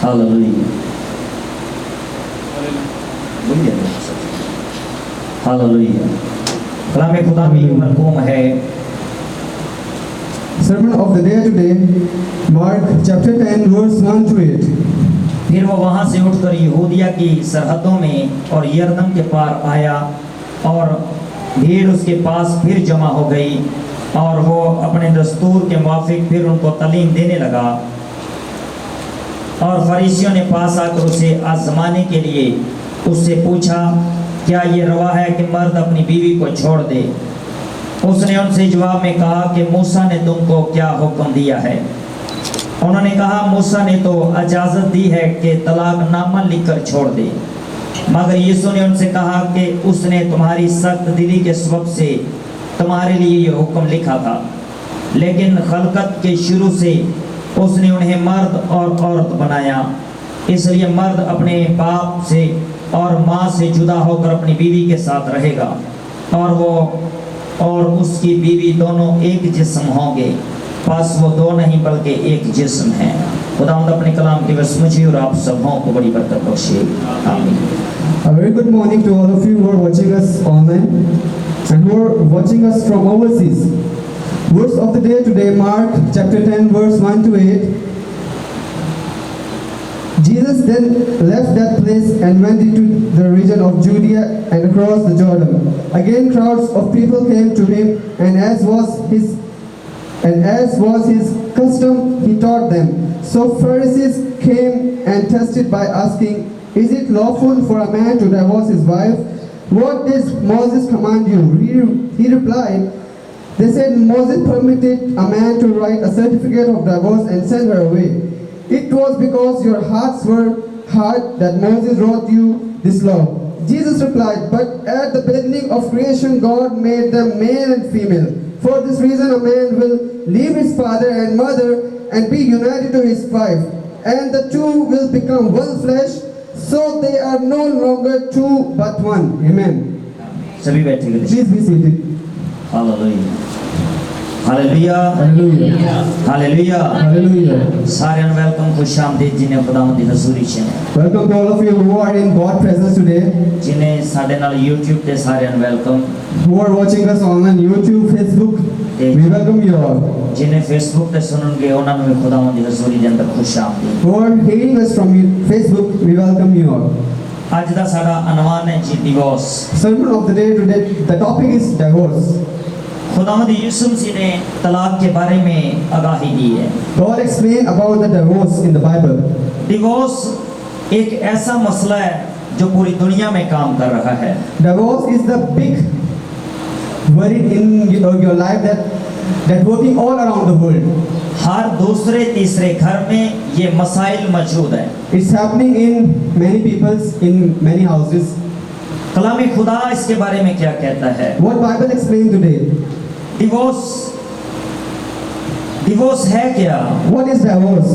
Hallelujah, hallelujah. कलाम खुदा में मरकूम है। Sermon of the day today, Mark chapter 10 verse 1 to 8. फिर वो वहां से उठकर यहूदिया की सरहदों में और यरदन के पार आया और भीड़ उसके पास फिर जमा हो गई और वो अपने दस्तूर के मुआफिक फिर उनको तालीम देने लगा। और फरीसियों ने पास आकर उसे आजमाने के लिए उससे पूछा, क्या ये रवा है कि मर्द अपनी बीवी को छोड़ दे? उसने उनसे जवाब में कहा कि मूसा ने तुमको क्या हुक्म दिया है? उन्होंने कहा, मूसा ने तो इजाज़त दी है कि तलाकनामा लिखकर छोड़ दे। मगर यीशु ने उनसे कहा कि उसने तुम्हारी सख्त दिली के सबब से तुम्हारे लिए ये हुक्म लिखा था, लेकिन खलकत के शुरू से उसने उन्हें मर्द और औरत बनाया। इसलिए मर्द अपने बाप से और माँ से जुदा होकर अपनी बीवी के साथ रहेगा और वो और उसकी बीवी दोनों एक जिस्म होंगे। बस वो दो नहीं बल्कि एक जिस्म है। खुदावंद अपने कलाम की बस मुझे और आप सबों को बड़ी बरकत बख्शे। आमीन। A very good morning to all of you who are watching us online and who are watching us from overseas. Verse of the day today, Mark chapter 10 verse 1 to 8. Jesus then left that place and went into the region of Judea and across the Jordan. Again crowds of people came to him, and as was his custom, he taught them. So Pharisees came and tested by asking, "Is it lawful for a man to divorce his wife? What does Moses command you?" He replied, they said, "Moses permitted a man to write a certificate of divorce and send her away. It was because your hearts were hard that Moses wrote you this law." Jesus replied, "But at the beginning of creation, God made them male and female. For this reason, a man will leave his father and mother and be united to his wife, and the two will become one flesh. So they are no longer two but one." Amen. सभी बैठे गए। Please be seated. Hallelujah, hallelujah, Hallelujah. Hallelujah. Hallelujah. सारे welcome, खुश आमदीद जिन्हें खुदावंद दी हजूरी च ने, Welcome to all of you who are in God's presence today, जिन्हें साडे नाल YouTube ते सारे welcome, who are watching us online, YouTube, Facebook. We welcome you all. जिन्हें Facebook ते सुननगे उन्हां नूं भी खुदावंद दी हजूरी दे अंदर खुश आमदीद। Who are hearing us from Facebook, we welcome you all. ਅੱਜ ਦਾ ਸਾਡਾ ਅਨਵਾਨ ਹੈ ਜੀ divorce. Sermon of the day today, the topic is divorce. खुदावंद यीशु मसीह ने तलाक के बारे में आगाही दी है। God explained about the divorce in the Bible. Divorce एक ऐसा मसला है जो पूरी दुनिया में काम कर रहा है। Divorce is the big worry in your life that working all around the world. हर दूसरे तीसरे घर में ये मसाइल मौजूद है। It's happening in many people's, in many houses. कलाम खुदा इसके बारे में क्या कहता है? What Bible explains today? Divorce है क्या? What is divorce?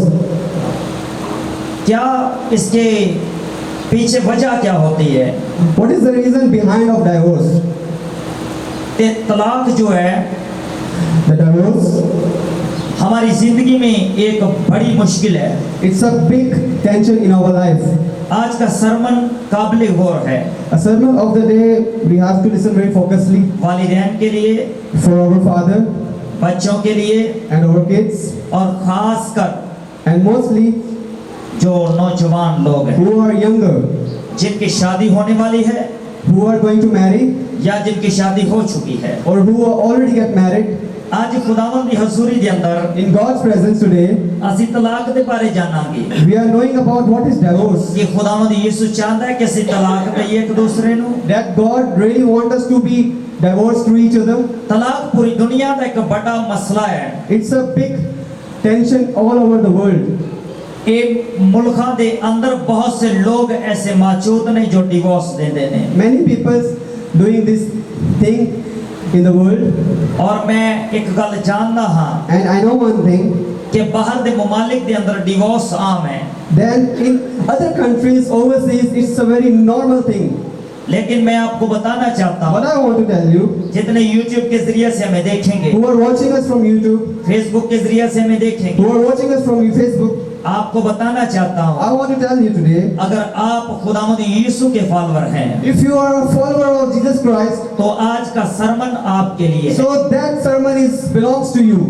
क्या इसके पीछे वजह क्या होती है? What is the reason behind of divorce? तलाक जो है, The divorce, हमारी जिंदगी में एक बड़ी मुश्किल है। it's a big tension in our life. आज का सरमन काबिल गौर है। A sermon of the day, we have to listen very focusedly वालिदैन के लिए, for our father बच्चों के लिए and our kids, और खास कर and mostly जो नौजवान लोग हैं, who are younger, जिनकी शादी होने वाली है who are going to marry या जिनकी शादी हो चुकी है। or who are already get married. आज खुदावंद दी हजूरी दे अंदर In God's presence today, ਅਸੀਂ तलाक दे बारे जानांगे we are knowing about what is divorce. कि खुदावंद यीशु चाहता है कि ਅਸੀਂ तलाक दईए एक दूसरे ਨੂੰ। That God really wants us to be divorced to each other. तलाक पूरी दुनिया ਦਾ ਇੱਕ बड़ा मसला है। It's a big tension all over the world. एक मुल्खां दे अंदर बहुत से लोग ऐसे मौजूद ने जो डिवोर्स देंदे ने। Many people doing this thing in the world, और मैं एक गल जानदा हां and I know one thing, कि बाहर दे मुमालिक दे अंदर डिवोर्स आम है, then in other countries overseas it's a very normal thing. लेकिन मैं आपको बताना चाहता What हूं, I want to tell you, जितने YouTube के जरिए से हमें देखेंगे, who are watching us from YouTube, Facebook के जरिए से हमें देखेंगे, who are watching us from Facebook, आपको बताना चाहता हूँ, I want to tell you today, अगर आप खुदावंद यीशु के फॉलोअर हैं if you are a follower of Jesus Christ, तो आज का सरमन आपके लिए है। so that sermon belongs to you.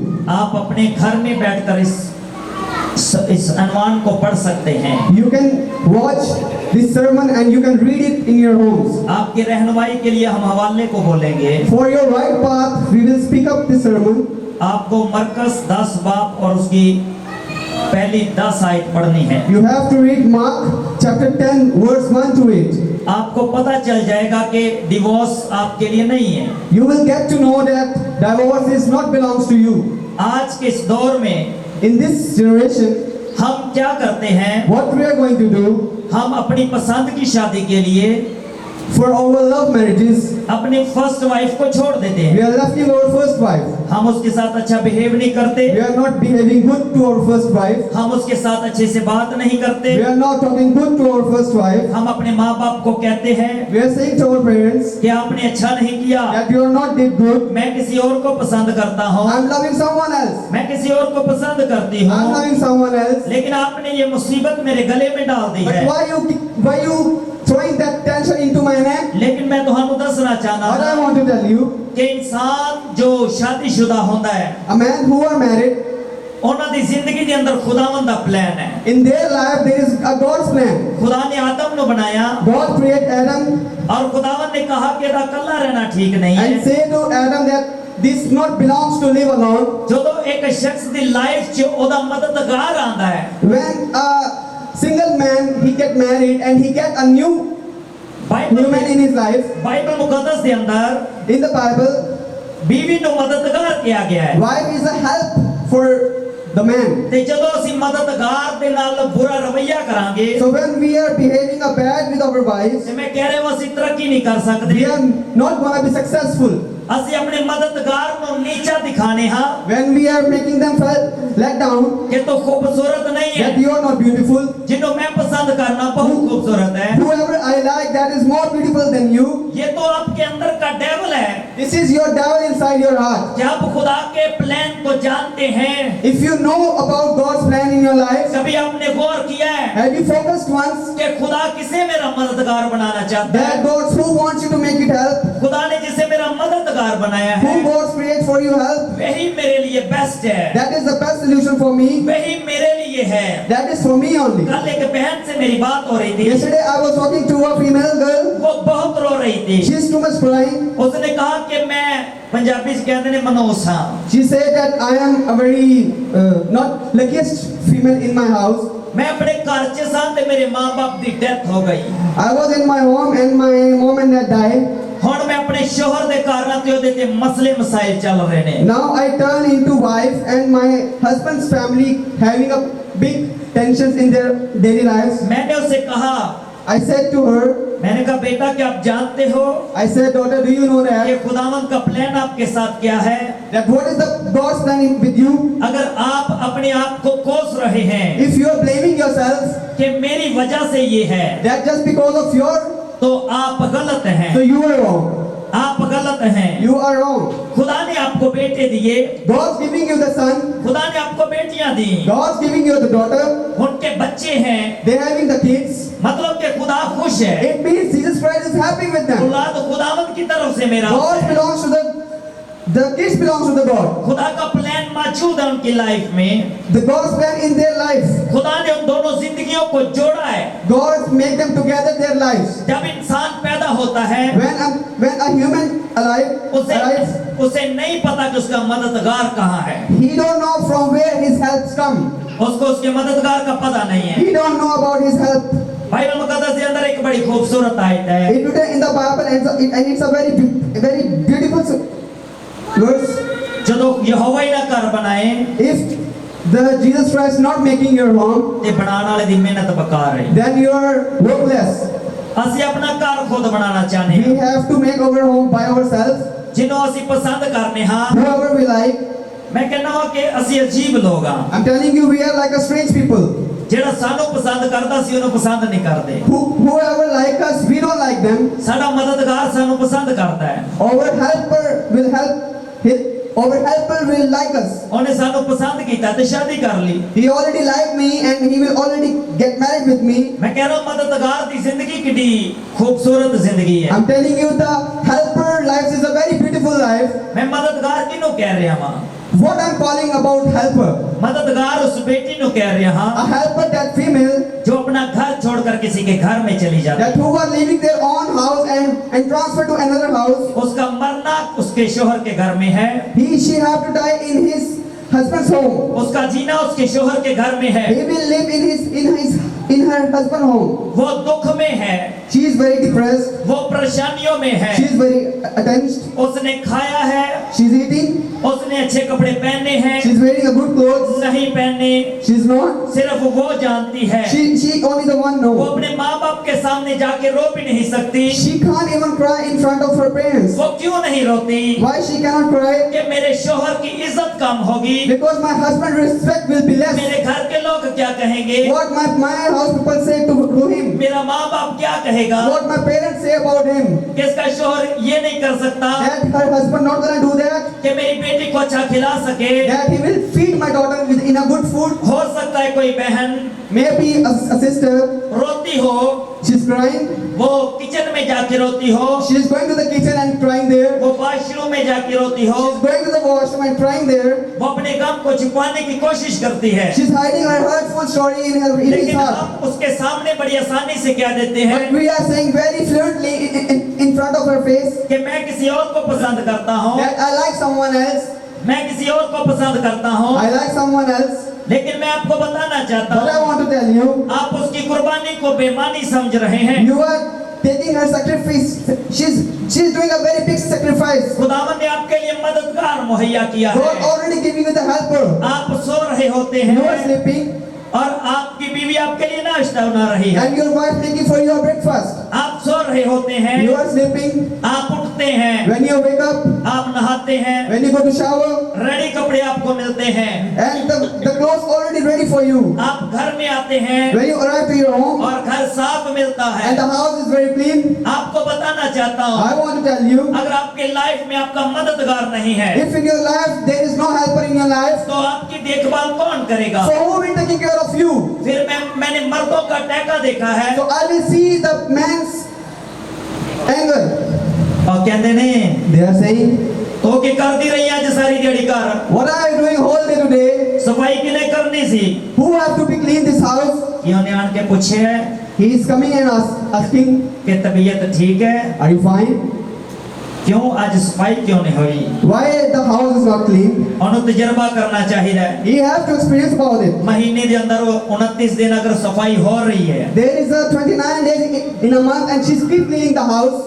आप अपने घर में बैठकर इस अनुमान को पढ़ सकते हैं। You can watch this sermon and you can read it in your homes. आपकी रहनुमाई के लिए हम हवाले को बोलेंगे। For your right path, we will speak up this sermon. आपको मरकस 10 बाब और उसकी पहली 10 आयत पढ़नी है। You have to read Mark chapter 10 verse 1 to 8. आपको पता चल जाएगा कि डिवोर्स आपके लिए नहीं है। You will get to know that divorce is not belongs to you. आज के इस दौर में In this generation, हम क्या करते हैं, what we are going to do हम अपनी पसंद की शादी के लिए for our love marriages, अपनी फर्स्ट वाइफ को छोड़ देते we हैं। are lefting our first wife. हम उसके साथ अच्छा बिहेव नहीं करते, We are not behaving good to our first wife. हम उसके साथ अच्छे से बात नहीं करते, We are not talking good to our first wife. हम अपने माँ बाप को कहते हैं We are saying to our parents कि आपने अच्छा नहीं किया, that you are not did good. मैं किसी और को पसंद करता हूँ, I'm loving someone else. मैं किसी और को पसंद करती I'm हूँ, loving someone else. लेकिन आपने ये मुसीबत मेरे गले में डाल दी But है। why you throwing that tension into my neck? लेकिन मैं तुहानू दसना चाहना What I want to tell you, कि इंसान जो शादीशुदा होता है, a man who are married, ਉਹਨਾਂ ਦੀ ਜ਼ਿੰਦਗੀ ਦੇ ਅੰਦਰ ਖੁਦਾਵੰਦ ਦਾ ਪਲਾਨ ਹੈ। in their life there is a God's plan. खुदा ने आदम ਨੂੰ ਬਣਾਇਆ God created Adam और खुदावंद ने कहा कि ਇਹਦਾ ਇਕੱਲਾ ਰਹਿਣਾ ठीक नहीं है। and say to Adam that this not belongs to live alone. ਜਦੋਂ ਇੱਕ ਸ਼ਖਸ ਦੀ ਲਾਈਫ 'ਚ ਉਹਦਾ ਮਦਦਗਾਰ ਆਂਦਾ ਹੈ, When a single man he get married and he get a new woman in his life, Bible ਮੁਕੱਦਸ ਦੇ ਅੰਦਰ in the Bible, ਬੀਵੀ ਨੂੰ ਮਦਦਗਾਰ ਕਿਹਾ ਗਿਆ ਹੈ। wife is a help for the man. ਤੇ ਜਦੋਂ ਅਸੀਂ ਮਦਦਗਾਰ ਦੇ ਨਾਲ ਬੁਰਾ ਰਵੱਈਆ ਕਰਾਂਗੇ, So when we are behaving a bad with our wives, ਤੇ ਮੈਂ ਕਹਿ ਰਿਹਾ ਅਸੀਂ ਤਰੱਕੀ ਨਹੀਂ ਕਰ ਸਕਦੇ। we are not gonna be successful. ਅਸੀਂ ਆਪਣੇ ਮਦਦਗਾਰ ਨੂੰ ਨੀਚਾ ਦਿਖਾਣੇ ਹਾਂ When we are making them feel let down, ਕਿ ਤੂੰ ਖੂਬਸੂਰਤ ਨਹੀਂ that ਹੈ, you are not beautiful. जिन्हों मैं पसंद करना बहुत खूबसूरत है, Whoever I like that is more beautiful than you. ये तो आपके अंदर का डेविल है। This is your devil inside your heart. कि आप खुदा के प्लान को जानते हैं, If you know about God's plan in your life, कभी आपने गौर किया है have you focused once कि खुदा किसे मेरा मददगार बनाना चाहता है? that God who wants you to make it help, खुदा ने जिसे मेरा मददगार बनाया है, who God creates for you help, वही मेरे लिए बेस्ट है, that is the best solution for me. वही मेरे लिए है। That is for me only. कल एक बहन से मेरी बात हो रही थी, Yesterday I was talking to a female girl. वो बहुत रो रही थी। She's too much crying. उसने कहा कि मैं पंजाबी से कहते हैं मनोस हाँ, She said that I am a very not luckiest female in my house. मैं अपने घर च सां ते मेरे माँ बाप की डेथ हो गई। I was in my home and my mom and dad died. ਹੁਣ मैं अपने शोहर दे कारणों ते ओदे ते मसले मसाइल चल रहे ने। Now I turn into wife and my husband's family having a big tensions in their daily lives. मैंने उससे कहा, I said to her, मैंने कहा बेटा क्या आप जानते हो I said, daughter, do you know कि that खुदावंद का प्लान आपके साथ क्या है? what is the God's plan with you? अगर आप अपने आप को कोस रहे हैं If you are blaming yourself कि मेरी वजह से ये है, that just because of your, तो आप गलत so हैं, you are wrong. आप गलत हैं। You are wrong. खुदा ने आपको बेटे दिए, God's giving you the son. खुदा ने आपको बेटियां दी, God's giving you the daughter. उनके बच्चे हैं, They're having the kids. मतलब कि खुदा खुश है। It means Jesus Christ is happy with them. औलाद खुदावंद की तरफ से मेरा God belongs to the kids belongs to the God. खुदा का प्लान मौजूद है उनकी लाइफ में। The God's plan in their life. खुदा ने उन दोनों जिंदगियों को जोड़ा है। God make them together their lives. जब इंसान पैदा होता है, When a human arrives, उसे नहीं पता कि उसका मददगार कहाँ है, he don't know from where his helps come. उसको उसके मददगार का पता नहीं है। He don't know about his help. Bible मुकद्दस के अंदर एक बड़ी खूबसूरत आयत है, It written in the Bible and it's a very beautiful verse. ਜਦੋਂ ਯਹੋਵਾ ਹੀ ਨਾ ਘਰ ਬਣਾਏ If the Jesus Christ not making your home, ਤੇ ਬਣਾਉਣ ਵਾਲੇ ਦੀ ਮਿਹਨਤ ਬੇਕਾਰ ਹੈ। then you are worthless. ਅਸੀਂ ਆਪਣਾ ਘਰ ਖੁਦ ਬਣਾਉਣਾ ਚਾਹੁੰਦੇ We ਹਾਂ, have to make our home by ourselves. ਜਿਹਨੂੰ ਅਸੀਂ ਪਸੰਦ ਕਰਨੇ ਹਾਂ। Whoever we like. ਮੈਂ ਕਹਿੰਦਾ ਹਾਂ ਕਿ ਅਸੀਂ ਅਜੀਬ ਲੋਕ ਹਾਂ, I'm telling you, we are like a strange people. ਜਿਹੜਾ ਸਾਨੂੰ ਪਸੰਦ ਕਰਦਾ ਸੀ ਉਹਨੂੰ ਪਸੰਦ ਨਹੀਂ ਕਰਦੇ। Whoever like us, we don't like them. ਸਾਡਾ ਮਦਦਗਾਰ ਸਾਨੂੰ ਪਸੰਦ ਕਰਦਾ ਹੈ। Our helper will help our helper will like us. ਉਹਨੇ ਸਾਨੂੰ ਪਸੰਦ ਕੀਤਾ ਤੇ ਸ਼ਾਦੀ ਕਰ ਲਈ। He already liked me and he will already get married with me. ਮੈਂ ਕਹਿ ਰਿਹਾ ਮਦਦਗਾਰ ਦੀ ਜ਼ਿੰਦਗੀ ਕਿੰਨੀ ਖੂਬਸੂਰਤ ਜ਼ਿੰਦਗੀ ਹੈ। I'm telling you, the helper life is a very beautiful life. ਮੈਂ ਮਦਦਗਾਰ ਕਿਹਨੂੰ ਕਹਿ ਰਿਹਾ ਵਾਂ? What I'm calling about helper, मददगार उस बेटी नु कह रहा a हाँ helper, that female जो अपना घर छोड़कर किसी के घर में चली जाती है। that who are leaving their own house and transfer to another house. उसका मरना उसके शोहर के घर में है, She have to die in his husband's home. उसका जीना उसके शोहर के घर में है। He will live in her husband's home. वो दुख में है, She is very depressed. वो परेशानियों में है। She is very tensed. उसने खाया है, She is eating. उसने अच्छे कपड़े पहने हैं, She is wearing a good clothes. नहीं पहने, She is not. सिर्फ वो जानती है। She only the one वो knows. अपने माँ बाप के सामने जाके रो भी नहीं सकती। She can't even cry in front of her parents. वो क्यों नहीं रोती? Why she cannot cry? कि मेरे शोहर की इज्जत कम होगी, Because my husband's respect will be less. मेरे घर के लोग क्या कहेंगे, What my house people say to him. मेरा माँ बाप क्या कहेगा, What my parents say about him. कि इसका शोहर ये नहीं कर सकता That her husband not gonna do that. कि मेरी बेटी को अच्छा खिला सके। That he will feed my daughter in a good food. हो सकता है कोई बहन Maybe a sister. रोती हो, She's crying. वो किचन में जाके रोती हो, She is going to the kitchen and crying there. वो वॉशरूम में जाके रोती हो, She's going to the washroom and crying there. वो अपने गम को छुपाने की कोशिश करती है। She's hiding her hurtful story in his लेकिन heart. हम उसके सामने बड़ी आसानी से कह देते हैं But we are saying very fluently in front of her face कि मैं किसी और को पसंद करता हूँ, that I like someone else. मैं किसी और को पसंद करता हूँ। I like someone else. लेकिन मैं आपको बताना चाहता But I हूँ, want to tell you, आप उसकी कुर्बानी को बेमानी समझ रहे हैं। you are taking her sacrifice. She's doing a very big sacrifice. खुदावन ने आपके लिए मददगार मुहैया किया God है। already giving you the helper. आप सो रहे होते You are हैं sleeping और आपकी बीवी आपके लिए नाश्ता बना रही है। and your wife making for your breakfast. आप सो रहे होते हैं, You are sleeping. आप उठते हैं, When you wake up, आप नहाते हैं, when you go to shower, ready कपड़े आपको मिलते हैं, and the clothes already ready for you. आप घर में आते हैं When you arrive to your home और घर साफ मिलता है। and the house is very clean, आपको बताना चाहता हूँ, I want to tell you, अगर आपके लाइफ में आपका मददगार नहीं है if in your life there is no helper in your life, तो आपकी देखभाल कौन करेगा? so who will taking care of you? फिर मैंने मर्दों का टैका देखा है So I will see the man's anger. और कहते ने They are saying, तो की कर दी रही आज सारी दिहाड़ी कर, what are you doing whole day today? सफाई किने करनी सी? Who have to be clean this house? क्यों ने आन के पूछे है He is coming and asking, कि तबीयत ठीक है, are you fine? क्यों आज सफाई क्यों नहीं हुई? Why the house is not clean? उन्हें तजर्बा करना चाहिए। He have to experience about it. महीने के अंदर 29 दिन अगर सफाई हो रही है, There is a 29 days in a month and she's keep cleaning the house.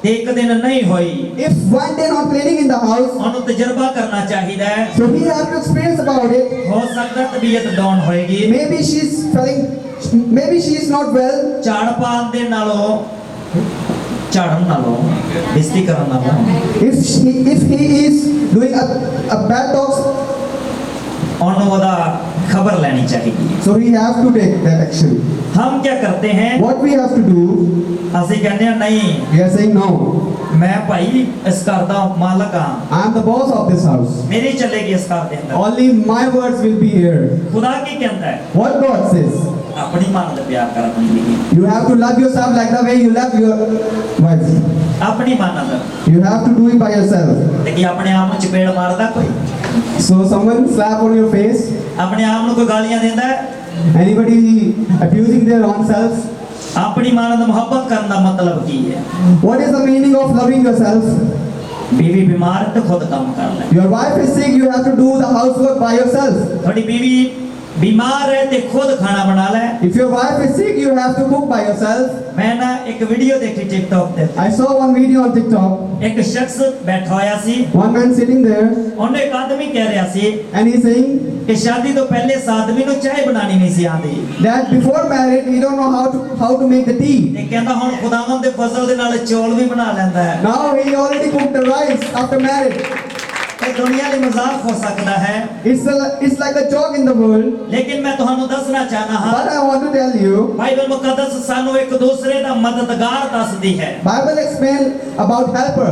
एक दिन नहीं हुई, If one day not cleaning in the house, उन्हें तजर्बा करना चाहिए। so he have to experience about it. हो सकता है तबीयत डाउन होएगी, Maybe she's feeling, maybe she is not well. झाड़ पान दे नालो झाड़न नालो बिस्ती करन नालो If he is doing a bad talks, उन्हें वदा खबर लेनी चाहिए। so we have to take that action. हम क्या करते हैं? What we have to do, ਅਸੀਂ ਕਹਿੰਦੇ ਆ नहीं, we are saying no. मैं भाई इस घर ਦਾ ਮਾਲਕ ਹਾਂ, I am the boss of this house. मेरी चलेगी इस घर ਦੇ ਅੰਦਰ। Only my words will be here. खुदा ਕੀ ਕਹਿੰਦਾ ਹੈ? What God says. ਆਪਣੀ ਮਾਂ ਨਾਲ ਪਿਆਰ ਕਰ ਆਪਣੀ ਬੀਵੀ, You have to love yourself like the way you love your wife. ਆਪਣੀ ਮਾਂ ਨਾਲ। You have to do it by yourself. ਤੇ ਕੀ ਆਪਣੇ ਆਪ ਨੂੰ ਚਪੇੜ ਮਾਰਦਾ ਕੋਈ? So someone slap on your face. ਆਪਣੇ ਆਪ ਨੂੰ ਕੋਈ ਗਾਲੀਆਂ ਦਿੰਦਾ ਹੈ? Anybody abusing their own selves? ਆਪਣੀ ਮਾਂ ਨਾਲ ਮੁਹੱਬਤ ਕਰਨ ਦਾ ਮਤਲਬ ਕੀ ਹੈ? What is the meaning of loving yourself? बीवी बीमार है तो खुद काम कर ले। Your wife is sick, you have to do the housework by yourself. थोड़ी बीवी बीमार है तो खुद खाना बना ले। If your wife is sick, you have to cook by yourself. मैं ना एक वीडियो देखी टिकटॉक पे, I saw one video on TikTok. एक शख्स बैठा होया सी, One man sitting there ਉਹਨੇ ਇੱਕ ਆਦਮੀ ਕਹਿ ਰਿਹਾ ਸੀ and he's saying कि शादी तो पहले इस आदमी ਨੂੰ ਚਾਹ ਬਣਾਣੀ ਨਹੀਂ ਸੀ ਆਂਦੀ, that before marriage he don't know how to make the tea. ਤੇ ਕਹਿੰਦਾ ਹੁਣ ਖੁਦਾਵੰਦ ਦੇ ਫਜ਼ਲ ਦੇ ਨਾਲ ਚੌਲ ਵੀ ਬਣਾ ਲੈਂਦਾ ਹੈ। Now he already cooked the rice after marriage. ਇਹ ਦੁਨੀਆ ਲਈ ਮਜ਼ਾਕ ਹੋ ਸਕਦਾ ਹੈ, It's like a joke in the world. लेकिन मैं ਤੁਹਾਨੂੰ ਦੱਸਣਾ ਚਾਹਨਾ ਹਾਂ, But I want to tell you, Bible ਮੁਕੱਦਸ ਸਾਨੂੰ ਇੱਕ ਦੂਸਰੇ ਦਾ ਮਦਦਗਾਰ ਦੱਸਦੀ ਹੈ। Bible explain about helper.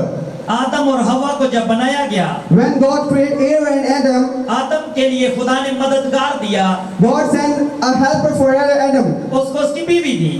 आदम और हवा को जब बनाया गया, when God created Eve and Adam, आदम के लिए खुदा ने मददगार दिया, God sent a helper for Adam. उसको उसकी बीवी दी,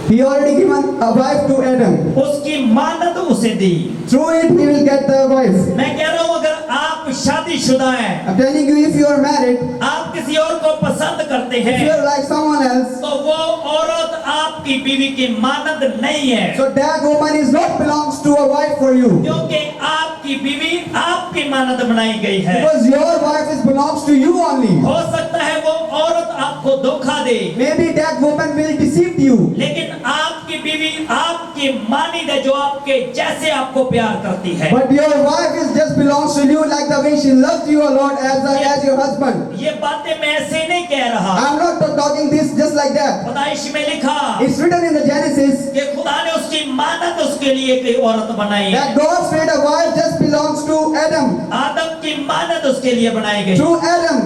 He already given a wife to Adam. उसकी मानद उसे दी। Through it, he will get the wife. मैं कह रहा हूँ अगर आप शादीशुदा हैं, I'm telling you, if you are married, आप किसी और को पसंद करते if you हैं, are like someone else, तो वो औरत आपकी बीवी की मानद नहीं है, so that woman is not belongs to a wife for you. क्योंकि आपकी बीवी आपकी मानद बनाई गई है। Because your wife is belongs to you only. हो सकता है वो औरत आपको धोखा दे, Maybe that woman will deceive you. लेकिन आपकी बीवी आपकी मानिद है, जो आपके जैसे आपको प्यार करती है। But your wife is just belongs to you like the way she loves you a lot as your husband. ये बातें मैं ऐसे नहीं कह रहा, I'm not talking this just like that. खुदाइश में लिखा It's written in the Genesis कि खुदा ने उसकी मानद उसके लिए एक औरत बनाई that है। God's made a wife just belongs to Adam. आदम की मानद उसके लिए बनाई गई। Through Adam.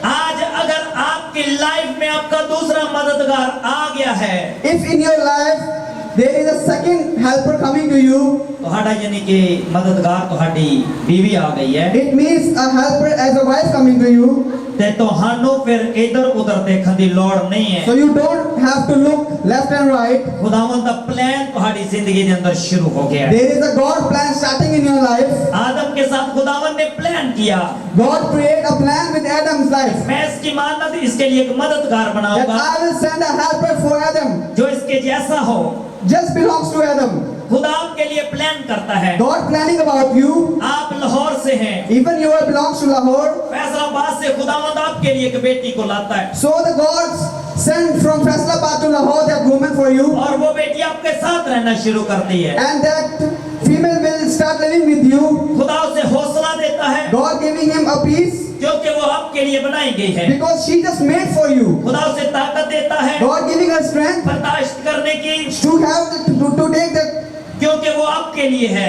आज अगर आपकी लाइफ में आपका दूसरा मददगार आ गया है, If in your life there is a second helper coming to you, ਤੁਹਾਡਾ यानी कि मददगार ਤੁਹਾਡੀ बीवी आ गई है, it means a helper as a wife coming to you. ਤੇ ਤੁਹਾਨੂੰ ਫਿਰ ਇਧਰ ਉਧਰ ਦੇਖਣ ਦੀ ਲੋੜ ਨਹੀਂ ਹੈ। So you don't have to look left and right. खुदावंद ਦਾ प्लान ਤੁਹਾਡੀ ਜ਼ਿੰਦਗੀ ਦੇ ਅੰਦਰ शुरू हो गया है। There is a God plan starting in your life. आदम के साथ खुदावंद ने प्लान किया, God created a plan with Adam's life. मैं इसकी मानद इसके लिए एक मददगार That बनाऊंगा I will send a helper for Adam. जो इसके जैसा हो। Just belongs to Adam. खुदा आपके लिए प्लान करता है। God planning about you. आप लाहौर से हैं, Even you are belongs to Lahore. Faisalabad से खुदावंद आपके लिए एक बेटी को लाता है, So the gods send from Faisalabad to Lahore that woman for you. और वो बेटी आपके साथ रहना शुरू करती है। And that female will start living with you. खुदा उसे हौसला देता है, God giving him a peace क्योंकि वो आपके लिए बनाई गई है। because she just made for you. खुदा उसे ताकत देता है God giving her strength बर्दाश्त करने की, to have to take that क्योंकि वो आपके लिए है,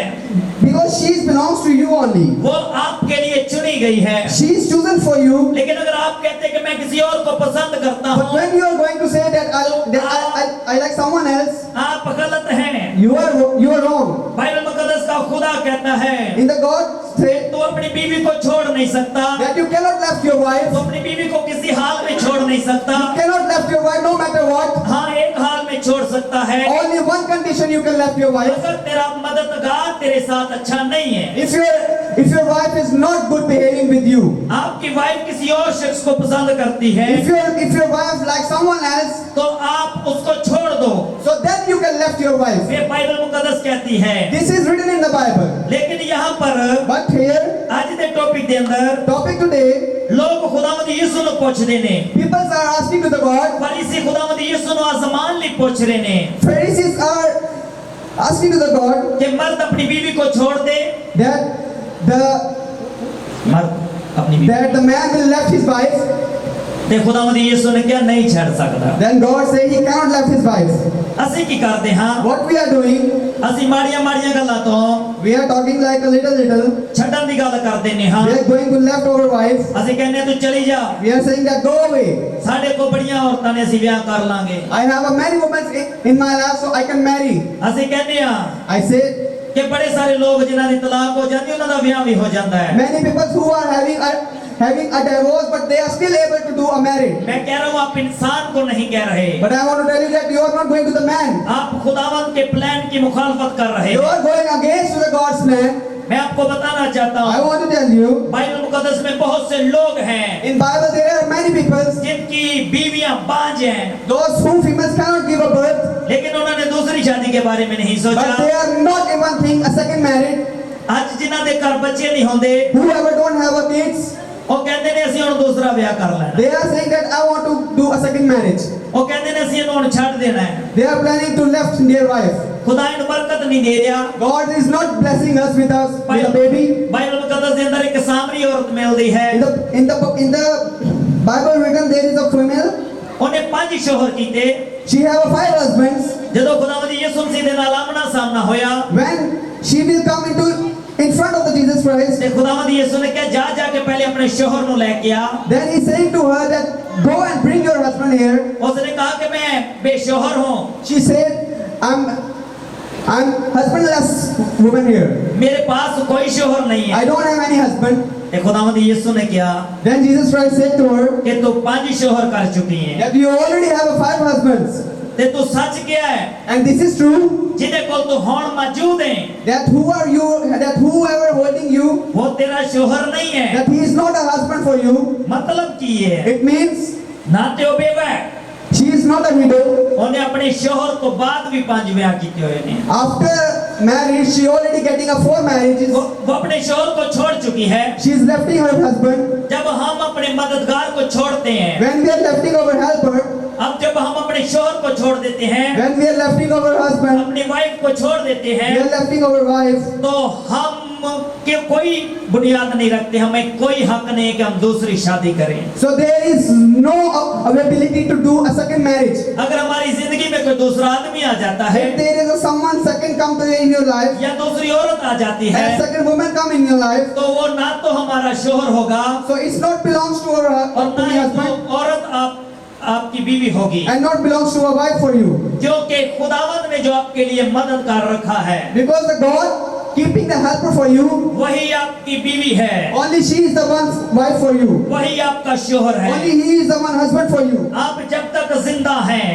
because she belongs to you only. वो आपके लिए चुनी गई है। She is chosen for you. लेकिन अगर आप कहते हैं कि मैं किसी और को पसंद करता But हूँ, when you are going to say that I like someone else, आप गलत हैं। you are wrong. बाइबल मुकद्दस का खुदा कहता है In the God said तू अपनी बीवी को छोड़ नहीं सकता, that you cannot left your wife. तू अपनी बीवी को किसी हाल में छोड़ नहीं सकता। You cannot left your wife no matter what. हाँ, एक हाल में छोड़ सकता है, Only one condition you can left your wife. अगर तेरा मददगार तेरे साथ अच्छा नहीं है। If your wife is not good behaving with you. आपकी वाइफ किसी और शख्स को पसंद करती है, If your wife like someone else, तो आप उसको छोड़ दो। so then you can left your wife. ये बाइबल मुकद्दस कहती है। This is written in the Bible. लेकिन यहाँ पर But here, आज के टॉपिक के अंदर topic today, लोग खुदावंद यीशु ਨੂੰ ਪੁੱਛਦੇ ਨੇ, people are asking to the God. फरीसी खुदावंद यीशु ਨੂੰ आसमान ਲਈ ਪੁੱਛ ਰਹੇ ਨੇ Pharisees are asking to the God कि मर्द अपनी बीवी को छोड़ दे, मर्द अपनी बीवी, that the man will left his wife. ਤੇ खुदावंद यीशु ने क्या नहीं ਛੱਡ ਸਕਦਾ। Then God say he cannot left his wife. ਅਸੀਂ ਕੀ ਕਰਦੇ ਹਾਂ? What we are doing, ਅਸੀਂ ਮਾੜੀਆਂ ਗੱਲਾਂ ਤੋਂ we are talking like a little. ਛੱਡਣ ਦੀ ਗੱਲ ਕਰਦੇ ਨੇ। ਹਾਂ, We are going to left our wife. ਅਸੀਂ ਕਹਿੰਦੇ ਹਾਂ, ਤੂੰ ਚਲੀ ਜਾ, We are saying that go away. ਸਾਡੇ ਕੋਲ ਬੜੀਆਂ ਔਰਤਾਂ ਨੇ, ਅਸੀਂ ਵਿਆਹ ਕਰ ਲਾਂਗੇ। I have a many women in my life, so I can marry. ਅਸੀਂ ਕਹਿੰਦੇ ਹਾਂ I say ਕਿ ਬੜੇ ਸਾਰੇ ਲੋਕ ਜਿਨ੍ਹਾਂ ਦੀ ਤਲਾਕ ਹੋ ਜਾਂਦੀ, ਉਹਨਾਂ ਦਾ ਵਿਆਹ ਵੀ ਹੋ ਜਾਂਦਾ ਹੈ। many people who are having a divorce, but they are still able to do a marriage. मैं कह रहा हूँ आप इंसान को नहीं कह रहे, But I want to tell you that you are not going to the man. आप खुदावंद के प्लान की मुखालफत कर रहे You हैं। are going against the God's plan. मैं आपको बताना चाहता I हूँ, want to tell you, Bible मुकद्दस में बहुत से लोग हैं in Bible there are many people, जिनकी बीवियां बांझ हैं, those whom females cannot give a birth, लेकिन उन्होंने दूसरी शादी के बारे में नहीं but सोचा। they are not even think a second marriage. आज जिन्हां दे घर बच्चे नहीं होंदे, Whoever don't have a kids, वो कहते ने ਅਸੀਂ ਹੁਣ दूसरा ਵਿਆਹ ਕਰ ਲੈਣਾ, they are saying that I want to do a second marriage. वो कहते ने ਅਸੀਂ ਇਹਨੂੰ ਹੁਣ ਛੱਡ ਦੇਣਾ ਹੈ। They are planning to left their wife. खुदा इन बरकत नहीं दे रहा। God is not blessing us with a baby. Bible मुकद्दस के अंदर एक सामरी औरत मिलती है, In the Bible written there is a female. उन्हें 5 शोहर कीते। She have 5 husbands. ਜਦੋਂ ਖੁਦਾਵੰਦ ਯਿਸੂ ਮਸੀਹ ਦੇ ਨਾਲ ਆਮਣਾ ਸਾਹਮਣਾ ਹੋਇਆ, When she will come in front of the Jesus Christ, ਤੇ ਖੁਦਾਵੰਦ ਯਿਸੂ ਨੇ ਕਿਹਾ ਜਾ ਕੇ ਪਹਿਲੇ ਆਪਣੇ ਸ਼ੋਹਰ ਨੂੰ ਲੈ ਕੇ ਆ। then he saying to her that go and bring your husband here. उसने कहा कि मैं बेशोहर हूँ। She said, I'm husbandless woman here. मेरे पास कोई शोहर नहीं है। I don't have any husband. ते खुदावंद यीशु ने किया Then Jesus Christ said to her कि तू 5 शोहर कर चुकी है, that you already have 5 husbands. ते तू सच क्या है And this is true, जिदे कोल तू हुण मौजूद है that whoever holding you, वो तेरा शोहर नहीं है। that he is not a husband for you. मतलब की है It means ना ते ओ बेवा है, she is not a widow. ਉਹਨੇ ਆਪਣੇ ਸ਼ੋਹਰ ਤੋਂ ਬਾਅਦ भी 5 ਵਿਆਹ ਕੀਤੇ ਹੋਏ ਨੇ। After marriage, she already getting 4 marriages. वो अपने शोहर को छोड़ चुकी है। She is lefting her husband. जब हम अपने मददगार को छोड़ते हैं, When we are lefting our helper, अब जब हम अपने शोहर को छोड़ देते हैं, when we are lefting our husband, अपनी वाइफ को छोड़ देते हैं, we are lefting our wife. तो हम के कोई बुनियाद नहीं रखते, हमें कोई हक नहीं है कि हम दूसरी शादी करें। So there is no ability to do a second marriage. अगर हमारी जिंदगी में कोई दूसरा आदमी आ जाता है If there is someone second come to in your life, या दूसरी औरत आ जाती है, and second woman come in your life, तो वो ना तो हमारा शोहर होगा so it's not belongs to our और to ना the ही husband, वो औरत आपकी बीवी होगी, and not belongs to a wife for you. क्योंकि खुदावंद ने जो आपके लिए मददगार रखा है Because the God keeping the helper for you, वही आपकी बीवी है, only she is the one wife for you. वही आपका शोहर है। Only he is the one husband for you. आप जब तक जिंदा हैं,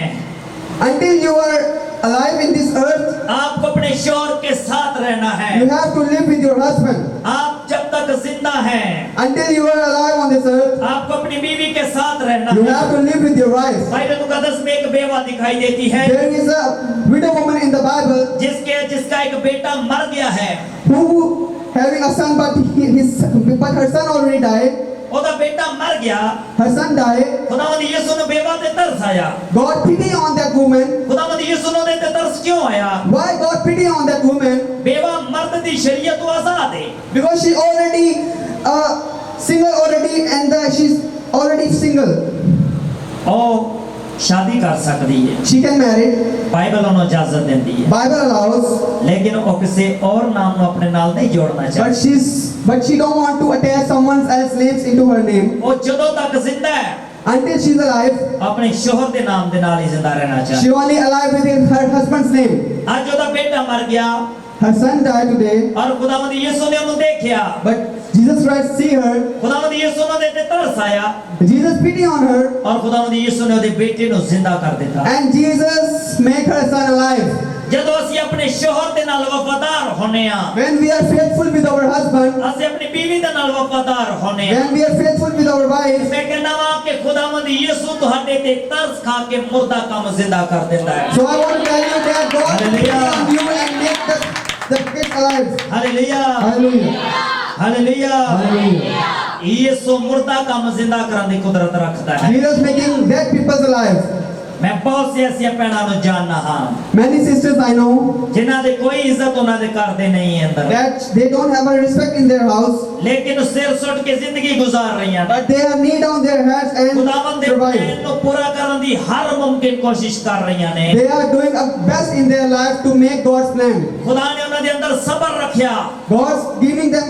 Until you are alive in this earth, आपको अपने शोहर के साथ रहना है। you have to live with your husband. आप जब तक जिंदा हैं, Until you are alive on this earth, आपको अपनी बीवी के साथ रहना you है। have to live with your wife. Bible मुकद्दस में एक बेवा दिखाई देती है There is a widow woman in the Bible जिसका एक बेटा मर गया है, who having a son, but her son already died. ਉਹਦਾ बेटा मर गया, Her son died. खुदावंद यीशु ने बेवा ते तरस आया। God pity on that woman. खुदावंद यीशु ने ते तरस क्यों आया? Why God pity on that woman? बेवा मर्द दी शरीयत तो आजाद है, Because she already single already, and she's already single. और शादी कर सकती है, She can marry. बाइबल उन्हें इजाजत देती है, Bible allows, लेकिन वो किसी और नाम को अपने नाल नहीं जोड़ना चाहती। but she don't want to attach someone else's names into her name. वो जदों तक जिंदा है Until she's alive, अपने शोहर के नाम दे नाल ही जिंदा रहना she चाहती। only alive with her husband's name. आज ਉਹਦਾ बेटा मर गया Her son died today, और खुदावंद यीशु ने ਉਹਨੂੰ देखिया, but Jesus Christ see her. खुदावंद यीशु ने ते तरस आया Jesus pity on her, और खुदावंद यीशु ने ਉਹਦੇ बेटे ਨੂੰ जिंदा कर दिता। and Jesus make her son alive. ਜਦੋਂ ਅਸੀਂ ਆਪਣੇ ਸ਼ੋਹਰ ਦੇ ਨਾਲ ਵਫਾਦਾਰ ਹੋਨੇ ਆ, When we are faithful with our husband, ਅਸੀਂ ਆਪਣੀ बीवी ਦੇ ਨਾਲ ਵਫਾਦਾਰ ਹੋਨੇ ਆ। when we are faithful with our wife, मैं कहना वा कि खुदावंद यीशु ਤੁਹਾਡੇ ਤੇ ਤਰਸ ਖਾ ਕੇ ਮੁਰਦਾ ਕੰਮ ਜ਼ਿੰਦਾ ਕਰ ਦਿੰਦਾ ਹੈ। so I want to tell you that God pity Hallelujah. on you and make the kids alive. Hallelujah, Hallelujah. Hallelujah. Hallelujah. यीशु मुर्दा काम जिंदा करने की कुदरत रखता है। Jesus making dead people alive. मैं बहुत सी ऐसी भैनों ਨੂੰ जानना हाँ Many sisters I know जिन्हां दे कोई इज्जत उन्हां दे करदे नहीं है अंदर, that they don't have a respect in their house, लेकिन सिर सुट के जिंदगी गुजार रही हैं। but they have knee down their heads and खुदावंद दे survive. प्लान ਨੂੰ पूरा ਕਰਨ ਦੀ हर मुमकिन कोशिश कर रही ने। They are doing a best in their life to make God's plan. खुदा ने ਉਹਨਾਂ ਦੇ ਅੰਦਰ ਸਬਰ ਰੱਖਿਆ, God's giving them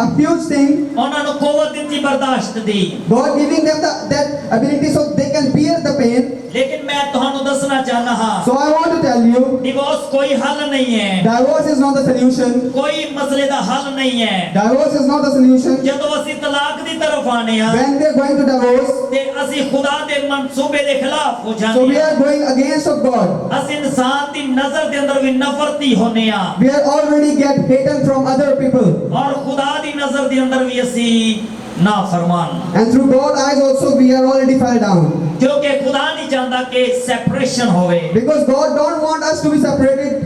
a huge thing. ਉਹਨਾਂ ਨੂੰ ਕੁਵਤ ਦਿੱਤੀ, ਬਰਦਾਸ਼ਤ ਦੀ। God giving them that ability so they can bear the pain. लेकिन मैं ਤੁਹਾਨੂੰ ਦੱਸਣਾ ਚਾਹਨਾ ਹਾਂ, So I want to tell you, divorce कोई हल नहीं है, divorce is not the solution. कोई मसले ਦਾ हल नहीं है। Divorce is not the solution. ਜਦੋਂ ਅਸੀਂ ਤਲਾਕ ਦੀ ਤਰਫ ਆਨੇ ਆ When we are going to divorce, ਤੇ ਅਸੀਂ ਖੁਦਾ ਦੇ ਮਨਸੂਬੇ ਦੇ ਖਿਲਾਫ ਹੋ so ਜਾਂਦੇ we ਆ। are going against of God. ਅਸੀਂ ਇਨਸਾਨ ਦੀ ਨਜ਼ਰ ਦੇ ਅੰਦਰ ਵੀ ਨਫ਼ਰਤੀ ਹੋਨੇ ਆ We are already get hated from other people. ਔਰ ਖੁਦਾ ਦੀ ਨਜ਼ਰ ਦੇ ਅੰਦਰ ਵੀ ਅਸੀਂ नाफरमान, And through God's eyes also we are already fell down. क्योंकि खुदा नहीं चाहता कि सेपरेशन होवे। Because God don't want us to be separated.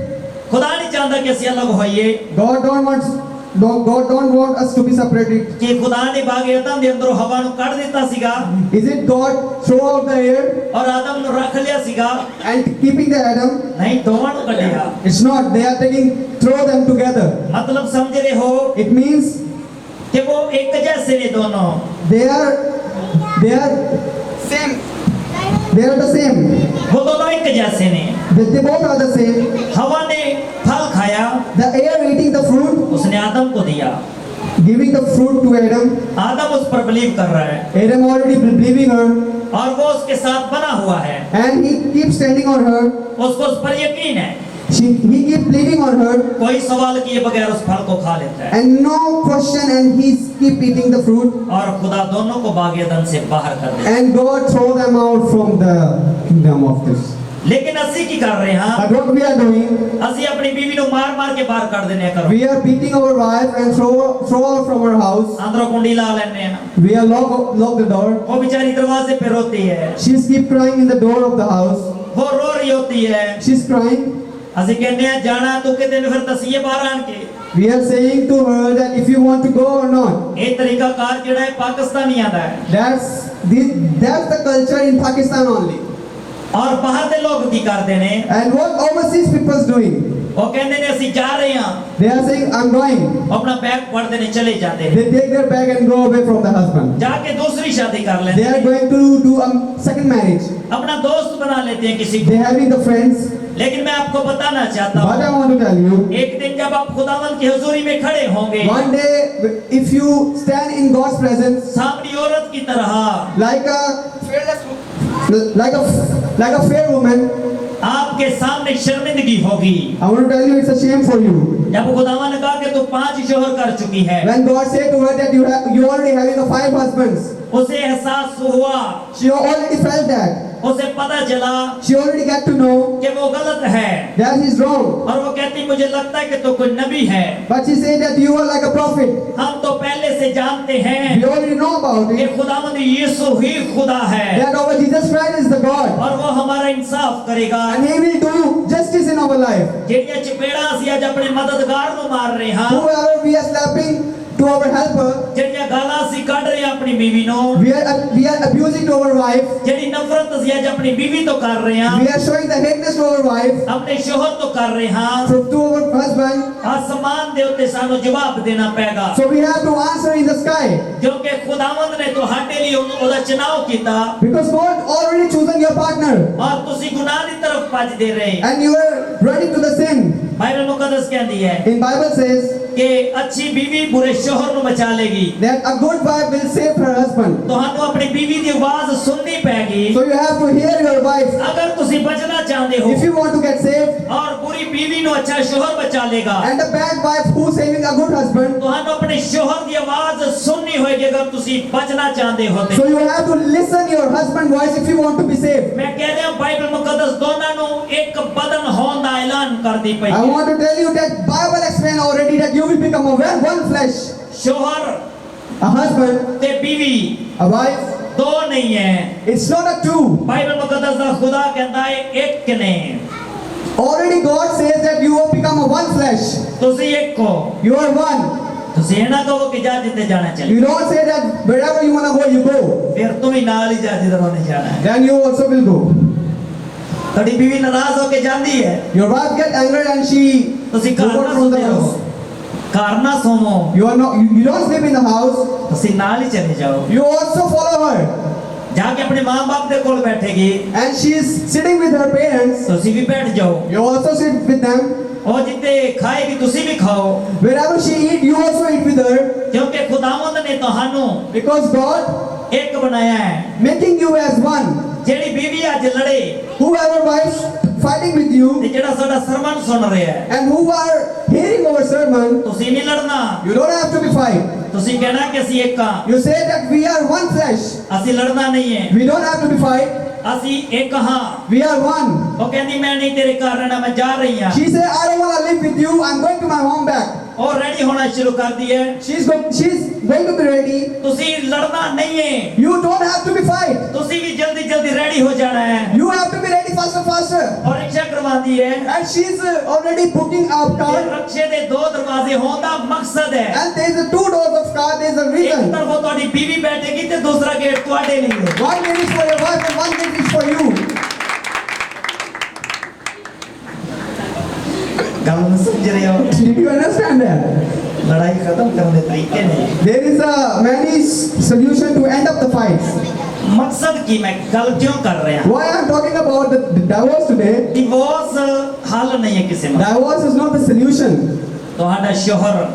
खुदा नहीं चाहता कि ਅਸੀਂ अलग होइए। God don't want us to be separated. कि खुदा ने बाग एदम ਦੇ ਅੰਦਰੋਂ ਹਵਾ ਨੂੰ ਕੱਢ ਦਿੱਤਾ ਸੀਗਾ Is it God throw out the air और आदम ਨੂੰ ਰੱਖ ਲਿਆ ਸੀਗਾ? and keeping the Adam? नहीं, दोवां ਨੂੰ ਕੱਢਿਆ। It's not. They are throw them together. मतलब समझ रहे हो It means कि वो एक जैसे ने दोनों। they are same. They are the same. वो दोनों एक जैसे ने। They both are the same. हवा ने फल खाया, The air eating the fruit, उसने आदम को दिया। giving the fruit to Adam. आदम उस पर बिलीव कर रहा है Adam already believing her, और वो उसके साथ बना हुआ है, and he keeps standing on her. उसको उस पर यकीन है। He keep pleading on her, कोई सवाल किए बगैर उस फल को खा लेता है and no question, and he keep eating the fruit, और खुदा दोनों को बाग एदन से बाहर कर देता है। and God throw them out from the kingdom of this. लेकिन ਅਸੀਂ ਕੀ ਕਰ ਰਹੇ ਹਾਂ? But what we are doing, ਅਸੀਂ ਆਪਣੀ ਬੀਵੀ ਨੂੰ ਮਾਰ-ਮਾਰ ਕੇ ਬਾਹਰ ਕੱਢ ਦਿੰਦੇ ਆ ਘਰੋਂ। we are beating our wife and throw out from our house. ਅੰਦਰੋਂ ਕੁੰਡੀ ਲਾ ਲੈਂਦੇ ਆ। We are lock the door. वो बेचारी दरवाजे पे रोती है, She's keep crying in the door of the house. वो रो रही होती है। She's crying. ਅਸੀਂ ਕਹਿੰਦੇ ਆ ਜਾਣਾ ਤੂੰ ਕਿਤੇ ਨੂੰ ਫਿਰ ਦਸੀਏ ਬਾਹਰ ਆਣ ਕੇ। We are saying to her that if you want to go or not. ਇਹ ਤਰੀਕਾਕਾਰ ਜਿਹੜਾ ਹੈ ਪਾਕਿਸਤਾਨੀਆਂ ਦਾ ਹੈ। That's the culture in Pakistan only. ਔਰ ਬਾਹਰ ਦੇ ਲੋਕ ਕੀ ਕਰਦੇ ਨੇ? And what overseas people is doing? ਉਹ ਕਹਿੰਦੇ ਨੇ ਅਸੀਂ ਜਾ ਰਹੇ ਹਾਂ। They are saying, I'm going. ਉਹ ਆਪਣਾ ਬੈਗ ਫੜਦੇ ਨੇ ਚਲੇ ਜਾਂਦੇ ਨੇ। They take their bag and go away from the husband. जाके दूसरी शादी कर They लेते are हैं। going to do a second marriage. अपना दोस्त बना लेते हैं किसी को। They having the friends. लेकिन मैं आपको बताना चाहता What I हूँ, want to tell you, एक दिन जब आप खुदावंद की हुजूरी में खड़े होंगे, one day if you stand in God's presence सामरी औरत की तरह like a fair woman, आपके सामने शर्मिंदगी होगी। I want to tell you it's a shame for you. जब खुदावन ने कहा कि तू 5 शोहर कर चुकी है, When God said to her that you already having the 5 husbands, उसे एहसास हुआ, she already felt that. उसे पता चला She already got to know कि वो गलत है। that he's wrong. और वो कहती मुझे लगता है कि तू कोई नबी है। But she said that you are like a prophet. हम तो पहले से जानते हैं We already know about कि it. खुदावंद यीशु ही खुदा है That our Jesus Christ is the God. और वो हमारा इंसाफ करेगा। And he will do justice in our life. ਜਿਹੜੀਆਂ ਚਪੇੜਾਂ ਅਸੀਂ ਅੱਜ ਆਪਣੇ ਮਦਦਗਾਰ ਨੂੰ ਮਾਰ ਰਹੇ ਹਾਂ, Whoever we are slapping to our helper, ਜਿਹੜੀਆਂ ਗਾਲਾਂ ਅਸੀਂ ਕੱਢ ਰਹੇ ਹਾਂ ਆਪਣੀ ਬੀਵੀ ਨੂੰ, we are abusing to our wife. ਜਿਹੜੀ ਨਫ਼ਰਤ ਅਸੀਂ ਅੱਜ ਆਪਣੀ ਬੀਵੀ ਤੋਂ ਕਰ ਰਹੇ ਹਾਂ, We are showing the hateness to our wife, ਆਪਣੇ ਸ਼ੋਹਰ ਤੋਂ ਕਰ ਰਹੇ ਹਾਂ, to our husband. ਆਸਮਾਨ ਦੇ ਉੱਤੇ ਸਾਨੂੰ ਜਵਾਬ ਦੇਣਾ ਪੈਗਾ। So we have to answer in the sky. ਕਿਉਂਕਿ ਖੁਦਾਵੰਦ ਨੇ ਤੁਹਾਡੇ ਲਈ ਉਹਦਾ ਚੁਣਾਵ ਕੀਤਾ Because God already chosen your partner. ਔਰ ਤੁਸੀਂ ਗੁਨਾਹ ਦੀ ਤਰਫ ਭੱਜਦੇ ਰਹੇ। And you are running to the sin. Bible ਮੁਕੱਦਸ ਕਹਿੰਦੀ ਹੈ In Bible says ਕਿ ਅੱਛੀ ਬੀਵੀ ਬੁਰੇ ਸ਼ੋਹਰ ਨੂੰ ਬਚਾ ਲੇਗੀ। that a good wife will save her husband. ਤੁਹਾਨੂੰ ਆਪਣੀ ਬੀਵੀ ਦੀ ਆਵਾਜ਼ ਸੁਣਨੀ ਪੈਗੀ। So you have to hear your wife. ਅਗਰ ਤੁਸੀਂ ਬਚਣਾ ਚਾਹੁੰਦੇ ਹੋ If you want to get saved, और बुरी बीवी ਨੂੰ अच्छा शोहर बचा लेगा, and a bad wife who's saving a good husband, ਤੁਹਾਨੂੰ ਆਪਣੇ ਸ਼ੋਹਰ ਦੀ ਆਵਾਜ਼ ਸੁਣਨੀ ਹੋਏਗੀ ਅਗਰ ਤੁਸੀਂ ਬਚਣਾ ਚਾਹੁੰਦੇ ਹੋ ਤੇ। so you have to listen your husband's voice if you want to be saved. ਮੈਂ ਕਹਿ ਰਿਹਾ ਬਾਈਬਲ ਮੁਕੱਦਸ ਦੋਨਾਂ ਨੂੰ ਇੱਕ ਬਦਨ ਹੋਣ ਦਾ ਐਲਾਨ ਕਰਦੀ ਪਈ I ਹੈ। want to tell you that Bible explain already that you will become one flesh. ਸ਼ੋਹਰ A husband, ਤੇ बीवी a wife, ਦੋ ਨਹੀਂ ਹੈ। it's not a two. Bible ਮੁਕੱਦਸ ਦਾ ਖੁਦਾ ਕਹਿੰਦਾ ਹੈ ਇੱਕ ਨੇ। Already God says that you will become a one flesh. ਤੁਸੀਂ ਇੱਕ ਹੋ। You are one. ਤੁਸੀਂ ਇਹ ਨਾ ਕਹੋ ਕਿ ਜਾ ਜਿੱਥੇ ਜਾਣਾ ਚੱਲੇ, You don't say that wherever you want to go, you go. ਫਿਰ ਤੂੰ ਵੀ ਨਾਲ ਹੀ ਜਾ ਜਿੱਧਰ ਉਹਨੇ ਜਾਣਾ ਹੈ। Then you also will go. ਤੁਹਾਡੀ ਬੀਵੀ ਨਾਰਾਜ਼ ਹੋ ਕੇ ਜਾਂਦੀ ਹੈ, Your wife get angry and she ਤੁਸੀਂ go ਘਰ ਨਾ out from the ਸੌਂਦੇ ਰਹੋ, house. ਘਰ ਨਾ ਸੋਵੋ, You don't sleep in the house. ਤੁਸੀਂ ਨਾਲ ਹੀ ਚਲੇ ਜਾਓ। You also follow her. जाके अपने माँ बाप के कोल बैठेगी, And she is sitting with her parents. ਤੁਸੀਂ ਵੀ ਬੈਠ ਜਾਓ। You also sit with them. ਉਹ ਜਿੱਤੇ ਖਾਏਗੀ ਤੁਸੀਂ ਵੀ ਖਾਓ, Wherever she eat, you also eat with her. ਕਿਉਂਕਿ ਖੁਦਾਵੰਦ ਨੇ ਤੁਹਾਨੂੰ Because God ਇੱਕ ਬਣਾਇਆ ਹੈ। making you as one. ਜਿਹੜੀ ਬੀਵੀ ਅੱਜ ਲੜੇ Whoever wives fighting with ਤੇ you ਜਿਹੜਾ ਸਾਡਾ ਸਰਮਨ ਸੁਣ ਰਿਹਾ ਹੈ, and who are hearing our sermon, ਤੁਸੀਂ ਨਹੀਂ ਲੜਨਾ। you don't have to be fight. ਤੁਸੀਂ ਕਹਿਣਾ ਕਿ ਅਸੀਂ ਇੱਕ ਹਾਂ, You say that we are one flesh. ਅਸੀਂ ਲੜਨਾ ਨਹੀਂ ਹੈ, We don't have to be fight. ਅਸੀਂ ਇੱਕ ਹਾਂ। We are one. ਉਹ ਕਹਿੰਦੀ ਮੈਂ ਨਹੀਂ ਤੇਰੇ ਘਰ ਰਹਿਣਾ, ਮੈਂ ਜਾ ਰਹੀ ਹਾਂ। She said, I don't want to live with you. I'm going to my home back. ਉਹ ਰੈਡੀ ਹੋਣਾ ਸ਼ੁਰੂ ਕਰਦੀ ਹੈ। She's going to be ready. ਤੁਸੀਂ ਲੜਨਾ ਨਹੀਂ ਹੈ, You don't have to be fight. ਤੁਸੀਂ ਵੀ ਜਲਦੀ ਜਲਦੀ ਰੈਡੀ ਹੋ ਜਾਣਾ ਹੈ। You have to be ready faster, faster. ਔਰ ਰਿਕਸ਼ਾ ਕਰਵਾਉਂਦੀ ਹੈ। And she's already booking a ਇਹ car. ਰਕਸ਼ੇ ਦੇ ਦੋ ਦਰਵਾਜ਼ੇ ਹੋਣ ਦਾ ਮਕਸਦ ਹੈ। And there's a 2 doors of car. There's a ਇੱਕ reason. ਤਰਫੋਂ ਤੁਹਾਡੀ ਬੀਵੀ ਬੈਠੇਗੀ ਤੇ ਦੂਸਰਾ ਗੇਟ ਤੁਹਾਡੇ ਲਈ ਹੈ। One gate is for your wife and one gate is for you. ਗੱਲ ਨੂੰ ਸਮਝ ਰਹੇ ਹੋ? Did you understand that? ਲੜਾਈ ਖਤਮ ਕਰਨ ਦੇ ਤਰੀਕੇ ਨੇ। There is a many solution to end up the fights. ਮਕਸਦ ਕੀ ਮੈਂ ਗੱਲ ਕਿਉਂ ਕਰ ਰਿਹਾ? Why I'm talking about the divorce today? Divorce ਹੱਲ ਨਹੀਂ ਹੈ ਕਿਸੇ ਮਸਲੇ। Divorce is not the solution. ਤੁਹਾਡਾ ਸ਼ੋਹਰ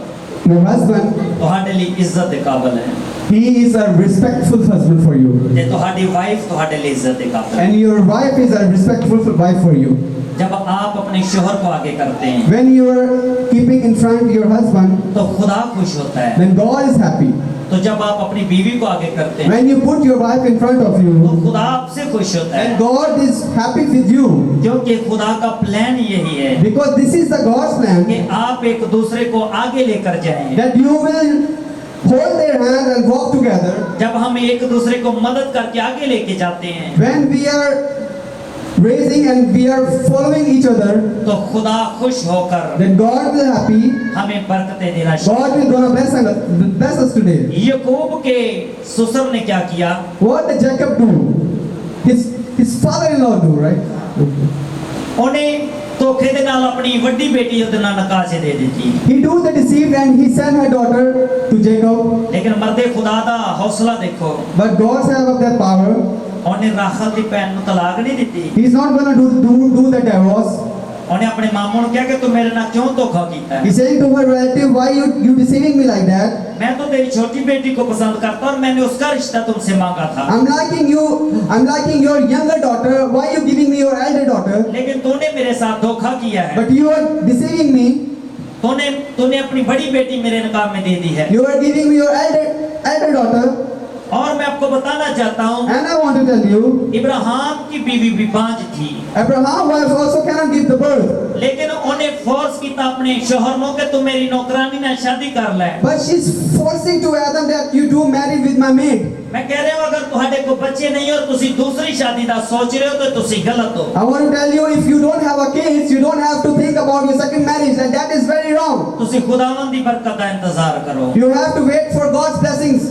Your husband, ਤੁਹਾਡੇ ਲਈ ਇੱਜ਼ਤ ਦੇ ਕਾਬਿਲ ਹੈ he is a respectful husband for you. ਤੇ ਤੁਹਾਡੀ ਵਾਈਫ ਤੁਹਾਡੇ ਲਈ ਇੱਜ਼ਤ ਦੇ ਕਾਬਿਲ ਹੈ। And your wife is a respectful wife for you. जब आप अपने शोहर को आगे करते हैं when you are keeping in front your husband, तो खुदा खुश होता है। then God is happy. तो जब आप अपनी बीवी को आगे करते हैं When you put your wife in front of तो you, खुदा आपसे खुश होता then है, God is happy with you. क्योंकि खुदा का प्लान यही है Because this is the God's plan, कि आप एक दूसरे को आगे लेकर जाएं। that you will hold their hand and walk together. जब हम एक दूसरे को मदद करके आगे लेके जाते हैं When we are raising and we are following each other, तो खुदा खुश होकर then God will happy. हमें बरकतें देना शुरू। God will gonna bless us today. याकूब के ससुर ने क्या किया? What did Jacob do? His father-in-law do, right? उन्हें धोखे दे नाल अपनी वड्डी बेटी ਉਹਦੇ ਨਾਲ ਨਿਕਾਹ 'ਚ ਦੇ ਦਿੱਤੀ। He do the deceit and he sent her daughter to Jacob. लेकिन मर्दे खुदा ਦਾ हौसला देखो, But God have of that power. ਉਹਨੇ ਰਾਖਲ ਦੀ ਭੈਣ ਨੂੰ ਤਲਾਕ ਨਹੀਂ ਦਿੱਤੀ। He's not gonna do the divorce. ਉਹਨੇ ਆਪਣੇ ਮਾਮੂ ਨੂੰ ਕਿਹਾ ਕਿ ਤੂੰ ਮੇਰੇ ਨਾਲ ਕਿਉਂ ਧੋਖਾ ਕੀਤਾ ਹੈ? He's saying to her relative, why you deceiving me like that? मैं तो तेरी छोटी बेटी को पसंद करता और मैंने उसका रिश्ता तुमसे मांगा था, I'm liking your younger daughter. Why you giving me your elder daughter? लेकिन तूने मेरे साथ धोखा किया है। But you are deceiving me. तूने अपनी बड़ी बेटी मेरे निकाह में दे दी है। You are giving me your elder daughter. और मैं आपको बताना चाहता हूँ And I want to tell you, Ibrahim की बीवी भी बांझ थी, Abraham wife also cannot give the birth. लेकिन उन्हें फोर्स किया अपने शोहर नो कि तू मेरी नौकरानी ना शादी कर ले। But she's forcing to Adam that you do marry with my maid. मैं कह रहा हूँ अगर तुम्हारे को बच्चे नहीं और तुसी दूसरी शादी दा सोच रहे हो तो तुसी गलत हो। I want to tell you, if you don't have a kids, you don't have to think about your second marriage, and that is very wrong. तुसी खुदावंद दी बरकत दा इंतजार करो। You have to wait for God's blessings.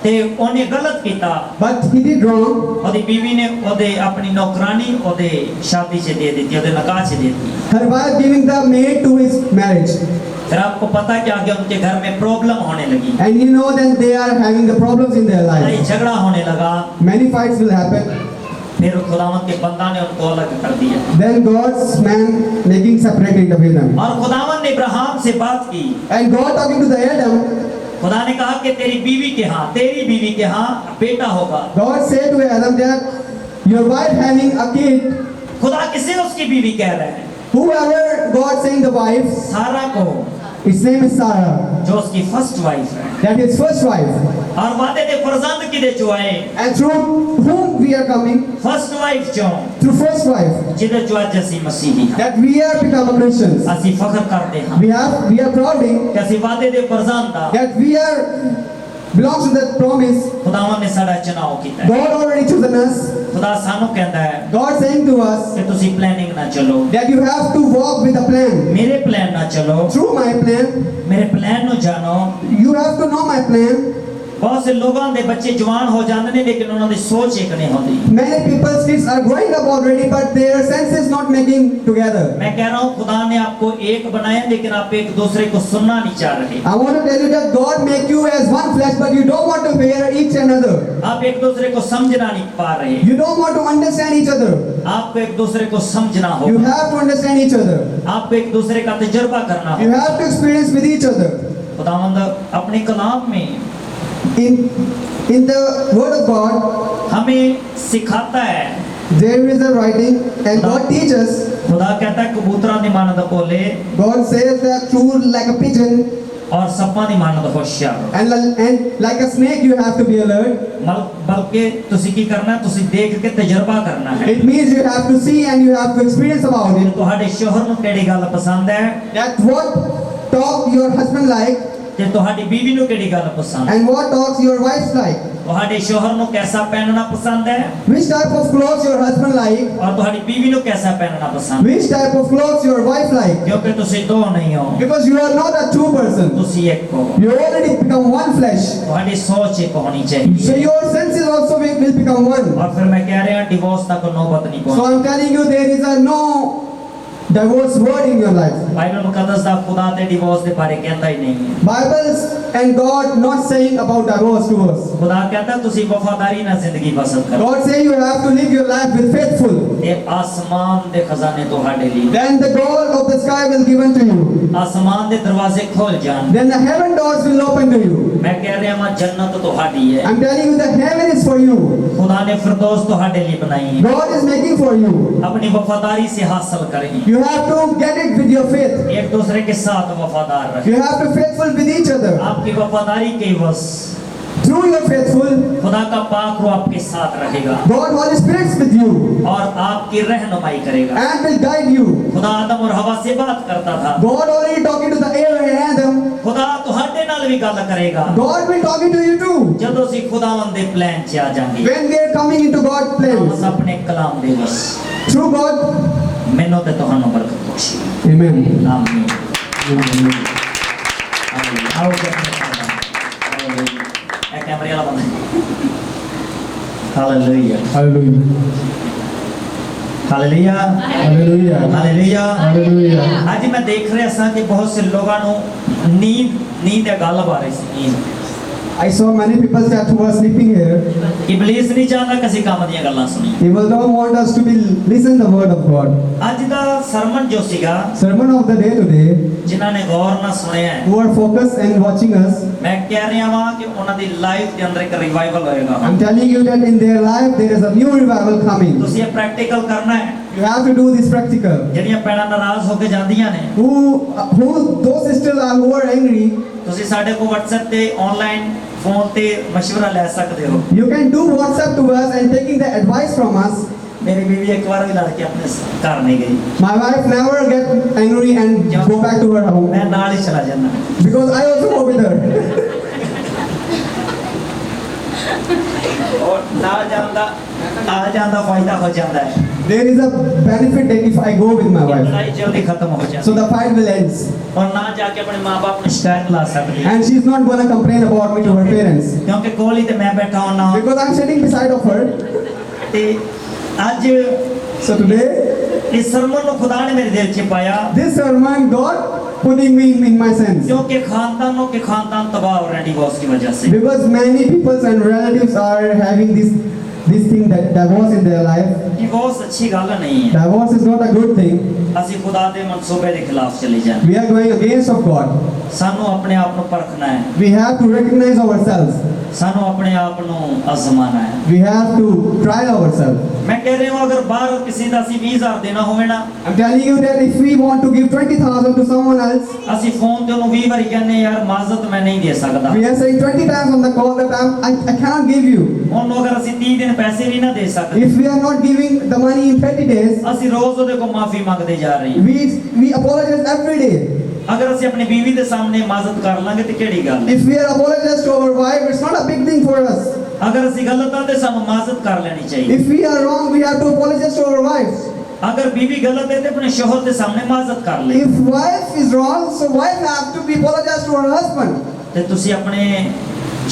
ते उन्हें गलत किया, But he did wrong. ओदी बीवी ने ओदे अपनी नौकरानी ओदे शादी से दे दी थी, ओदे निकाह से दे दी। Her wife giving the maid to his marriage. फिर आपको पता है कि आगे उनके घर में प्रॉब्लम होने लगी, And you know that they are having the problems in their लड़ाई life. झगड़ा होने लगा। Many fights will happen. फिर खुदावंद के बंदा ने उनको अलग कर दिया Then God's man making separating between them. और खुदावंद ने इब्राहिम से बात की। And God talking to the Adam, खुदा ने कहा कि तेरी बीवी के हाँ बेटा होगा। God said to Adam that your wife having a kid. खुदा किसे उसकी बीवी कह रहे हैं? Whoever God saying the wife, सारा को, his name is Sarah. जो उसकी फर्स्ट वाइफ है। That is first wife. और वादे दे फरजंद की दे चुआए, And through whom we are coming? First wife जो Through first wife. जिदे चुआ जैसी मसीही है। That we are become Christians. असी फख्र करते हैं We are prouding कि असी वादे दे फरजंद दा that we are belongs to that promise. खुदावंद ने साडा चुनाव किया है। God already chosen us. खुदा सानू कहता है God saying to us कि तुसी प्लानिंग ना चलो, that you have to walk with a plan. मेरे प्लान ना चलो, Through my plan, मेरे प्लान नु जानो। you have to know my plan. बहुत से लोगों दे बच्चे जवान हो जाते हैं लेकिन उन्हों दी सोच एक नहीं होती। Many people's kids are growing up already, but their sense is not making together. मैं कह रहा हूँ खुदा ने आपको एक बनाया लेकिन आप एक दूसरे को सुनना नहीं चाह रहे। I want to tell you that God make you as one flesh, but you don't want to hear each another. आप एक दूसरे को समझना नहीं पा रहे। You don't want to understand each other. आपको एक दूसरे को समझना You होगा, have to understand each other. आपको एक दूसरे का तजुर्बा करना You होगा। have to experience with each other. खुदावंद अपने कलाम में In the Word of God, हमें सिखाता है। there is a writing, and God teaches. खुदा कहता है कबूतरा नहीं मानद बोले God says that true like a pigeon, और सप्पा नहीं मानद होशियार, and like a snake you have to be alert. बल्कि तुसी की करना है, तुसी देख के तजुर्बा करना है। It means you have to see and you have to experience about it. तुहाडे शोहर ਨੂੰ ਕਿਹੜੀ ਗੱਲ ਪਸੰਦ ਹੈ That what talk your husband like ਤੇ ਤੁਹਾਡੀ बीवी ਨੂੰ ਕਿਹੜੀ ਗੱਲ ਪਸੰਦ ਹੈ, and what talks your wife like. ਤੁਹਾਡੇ ਸ਼ੋਹਰ ਨੂੰ कैसा पहनना पसंद है Which type of clothes your husband like. और ਤੁਹਾਡੀ बीवी ਨੂੰ कैसा पहनना पसंद है, Which type of clothes your wife like. क्योंकि ਤੁਸੀਂ ਦੋ ਨਹੀਂ ਹੋ, Because you are not a two person. ਤੁਸੀਂ ਇੱਕ ਹੋ। You already become one flesh. ਤੁਹਾਡੀ ਸੋਚ ਇੱਕ ਹੋਣੀ चाहिए। So your senses also will become one. और फिर मैं कह रहा डिवोर्स तक नौबत नहीं So पहुंची। I'm telling you there is a divorce word in your life. Bible ਮੁਕੱਦਸ ਦਾ ਖੁਦਾ ਤੇ ਡਿਵੋਰਸ ਦੇ ਬਾਰੇ ਕਹਿੰਦਾ ਹੀ ਨਹੀਂ ਹੈ। Bibles and God not saying about divorce to us. ਖੁਦਾ ਕਹਿੰਦਾ ਤੁਸੀਂ ਵਫਾਦਾਰੀ ਨਾਲ ਜ਼ਿੰਦਗੀ ਬਸਰ ਕਰੋ। God saying you have to live your life with faithful. ਇਹ ਆਸਮਾਨ ਦੇ ਖਜ਼ਾਨੇ ਤੁਹਾਡੇ ਲਈ। Then the door of the sky will given to you. ਆਸਮਾਨ ਦੇ ਦਰਵਾਜ਼ੇ ਖੁੱਲ ਜਾਣ। Then the heaven doors will open to you. ਮੈਂ ਕਹਿ ਰਿਹਾ ਹਾਂ ਜੰਨਤ ਤੁਹਾਡੀ ਹੈ। I'm telling you the heaven is for you. खुदा ने फिरदौस ਤੁਹਾਡੇ ਲਈ ਬਣਾਈ ਹੈ। God is making for you. अपनी वफादारी से हासिल करें। You have to get it with your faith. एक दूसरे के साथ वफादार रहें। You have to faithful with each other. आपकी वफादारी के वश Through your faithful, खुदा का पाक रूह आपके साथ रहेगा God Holy Spirit is with you और आपकी रहनुमाई करेगा। and will guide you. खुदा आदम और हवा से बात करता था। God already talking to the air and Adam. खुदा ਤੁਹਾਡੇ ਨਾਲ ਵੀ ਗੱਲ ਕਰੇਗਾ God will talking to you too. ਜਦੋਂ ਅਸੀਂ ਖੁਦਾਵੰਦ ਦੇ ਪਲਾਨ 'ਚ ਆ ਜਾਵਾਂਗੇ। When we are coming into God's plans. ਬਸ ਆਪਣੇ ਕਲਾਮ ਦੇ ਵਸ Through God. ਮੈਨੂੰ ਤੇ ਤੁਹਾਨੂੰ ਬਰਕਤ ਬਖਸ਼ੀ। Amen. ਆਮੀਨ। आओ कैमरे वाला बंद hallelujah Hallelujah. Hallelujah Hallelujah. Hallelujah Hallelujah. आज मैं देख रहा था कि बहुत से लोगों ਨੂੰ नींद है गल आ रही सी। I saw many people that were sleeping here. इबलीस नहीं चाहता कि ਅਸੀਂ ਕੰਮ ਦੀਆਂ ਗੱਲਾਂ ਸੁਣੀਏ। He will not want us to be listen the word of God. ਅੱਜ ਦਾ ਸਰਮਨ ਜੋ ਸੀਗਾ Sermon of the day today, ਜਿਨ੍ਹਾਂ ਨੇ ਗੌਰ ਨਾਲ ਸੁਣਿਆ ਹੈ, who are focused and watching us, ਮੈਂ ਕਹਿ ਰਿਹਾ ਹਾਂ ਕਿ ਉਹਨਾਂ ਦੀ ਲਾਈਫ ਦੇ ਅੰਦਰ ਇੱਕ ਰਿਵਾਈਵਲ ਹੋਏਗਾ। I'm telling you that in their life there is a new revival coming. ਤੁਸੀਂ ਇਹ ਪ੍ਰੈਕਟੀਕਲ ਕਰਨਾ ਹੈ। You have to do this practical. ਜਿਹੜੀਆਂ ਭੈਣਾਂ ਨਾਰਾਜ਼ ਹੋ ਕੇ ਜਾਂਦੀਆਂ ਨੇ, Who those sisters are who are angry, ਤੁਸੀਂ ਸਾਡੇ ਕੋਲ WhatsApp ਤੇ ਆਨਲਾਈਨ ਫੋਨ ਤੇ مشورہ ਲੈ ਸਕਦੇ ਹੋ। you can do WhatsApp to us and taking the advice from us. ਮੇਰੀ ਬੀਵੀ ਇੱਕ ਵਾਰ ਵੀ ਲੜ ਕੇ ਆਪਣੇ ਘਰ ਨਹੀਂ ਗਈ। My wife never get angry and go back to her home ਮੈਂ ਨਾਲ ਹੀ ਚਲਾ ਜਾਂਦਾ। because I also go with her. ਔਰ ਨਾਲ ਜਾਂਦਾ ਆ ਜਾਂਦਾ ਫਾਇਦਾ ਹੋ ਜਾਂਦਾ ਹੈ। There is a benefit that if I go with my wife, ਲੜਾਈ ਜਲਦੀ ਖਤਮ ਹੋ ਜਾਂਦੀ so the fight will end. ਔਰ ਨਾ ਜਾ ਕੇ ਆਪਣੇ ਮਾਪੇ ਨੂੰ ਸ਼ਿਕਾਇਤ ਲਾ ਸਕਦੀ And she's not gonna complain about me to her parents ਕਿਉਂਕਿ ਕੋਲ ਹੀ ਤੇ ਮੈਂ ਬੈਠਾ ਹੁੰਨਾ। because I'm sitting beside of her. ਤੇ ਅੱਜ So today, ਇਸ ਸਰਮਨ ਨੂੰ ਖੁਦਾ ਨੇ ਮੇਰੇ ਦਿਲ 'ਚ ਪਾਇਆ this sermon God putting me in my sense क्योंकि खानदानों के खानदान तबाह हो रहे हैं डिवोर्स की वजह से। because many people and relatives are having this thing that divorce in their life. Divorce अच्छी गल नहीं है। Divorce is not a good thing. ਅਸੀਂ ਖੁਦਾ ਦੇ ਮਨਸੂਬੇ ਦੇ ਖਿਲਾਫ ਚਲੇ ਜਾਂਦੇ। We are going against of God. ਸਾਨੂੰ ਆਪਣੇ ਆਪ ਨੂੰ ਪਰਖਣਾ ਹੈ। We have to recognize ourselves. ਸਾਨੂੰ ਆਪਣੇ ਆਪ ਨੂੰ ਅਜ਼ਮਾਨਾ ਹੈ। We have to try ourselves. ਮੈਂ ਕਹਿ ਰਿਹਾ ਹਾਂ ਅਗਰ ਬਾਹਰ ਕਿਸੇ ਦਾ ਅਸੀਂ 20000 ਦੇਣਾ ਹੋਵੇ ਨਾ, I'm telling you that if we want to give 20,000 to someone else, ਅਸੀਂ ਫੋਨ ਤੇ ਉਹਨੂੰ 20 ਵਾਰੀ ਕਹਿੰਦੇ ਯਾਰ ਮਾਜ਼ਤ ਮੈਂ ਨਹੀਂ ਦੇ ਸਕਦਾ। we are saying 20 times on the call that I cannot give you. ਉਹਨੂੰ ਅਗਰ ਅਸੀਂ 30 ਦਿਨ ਪੈਸੇ ਵੀ ਨਾ ਦੇ ਸਕਦੇ, If we are not giving the money in 30 days, ਅਸੀਂ ਰੋਜ਼ ਉਹਦੇ ਕੋਲ ਮਾਫੀ ਮੰਗਦੇ ਜਾ ਰਹੇ ਹਾਂ। we apologize every day. ਅਗਰ ਅਸੀਂ ਆਪਣੀ ਬੀਵੀ ਦੇ ਸਾਹਮਣੇ ਮਾਜ਼ਤ ਕਰ ਲਾਂਗੇ ਤੇ ਕਿਹੜੀ ਗੱਲ ਹੈ। If we are apologize to our wife, it's not a big thing for us. ਅਗਰ ਅਸੀਂ ਗਲਤ ਹਾਂ ਤੇ ਸਾਨੂੰ ਮਾਜ਼ਤ ਕਰ ਲੈਣੀ ਚਾਹੀਦੀ। If we are wrong, we have to apologize to our wives. ਅਗਰ ਬੀਵੀ ਗਲਤ ਹੈ ਤੇ ਆਪਣੇ ਸ਼ੋਹਰ ਦੇ ਸਾਹਮਣੇ ਮਾਜ਼ਤ ਕਰ ਲੈ। If wife is wrong, so wife have to be apologize to her husband. ਤੇ ਤੁਸੀਂ ਆਪਣੇ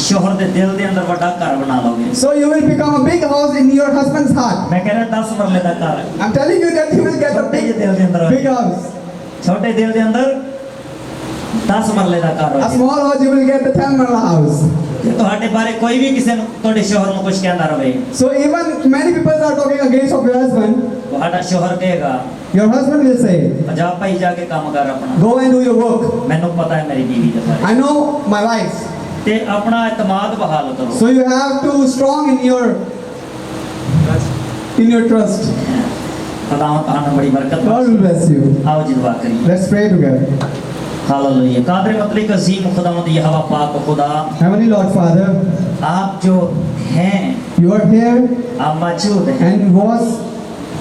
ਸ਼ੋਹਰ ਦੇ ਦਿਲ ਦੇ ਅੰਦਰ ਵੱਡਾ ਘਰ ਬਣਾ ਲਓਗੇ। So you will become a big house in your husband's heart. ਮੈਂ ਕਹਿ ਰਿਹਾ 10 ਮਰਲੇ ਦਾ ਘਰ, I'm telling you that you will get a ਛੋਟੇ ਜਿਹੇ big, ਦਿਲ ਦੇ ਅੰਦਰ, big house. ਛੋਟੇ ਦਿਲ ਦੇ ਅੰਦਰ 10 ਮਰਲੇ ਦਾ ਘਰ A ਹੋਵੇ। small house, you will get the 10 marla house. ਤੇ ਤੁਹਾਡੇ ਬਾਰੇ ਕੋਈ ਵੀ ਕਿਸੇ ਨੂੰ ਤੁਹਾਡੇ ਸ਼ੋਹਰ ਨੂੰ ਕੁਝ ਕਹਿੰਦਾ ਰਵੇ, So even many people are talking against of your husband. ਤੁਹਾਡਾ ਸ਼ੋਹਰ ਕਹੇਗਾ Your husband will say, ਜਾ ਭਾਈ ਜਾ ਕੇ ਕੰਮ ਕਰ ਆਪਣਾ, go and do your work. ਮੈਨੂੰ ਪਤਾ ਹੈ ਮੇਰੀ ਬੀਵੀ ਦੇ ਬਾਰੇ। I know my wife. ਤੇ ਆਪਣਾ ਇਤਮਾਦ ਬਹਾਲ ਕਰੋ। So you have to strong in your trust. खुदा ਤੁਹਾਨੂੰ ਬੜੀ ਬਰਕਤ God will bless you. आओ जी दुआ करिए। Let's pray together. Hallelujah. Kader मतलब अजीम खुदावंद यहोवा पाक खुदा, Heavenly Lord Father, आप जो हैं, you are here आप मौजूद हैं। and was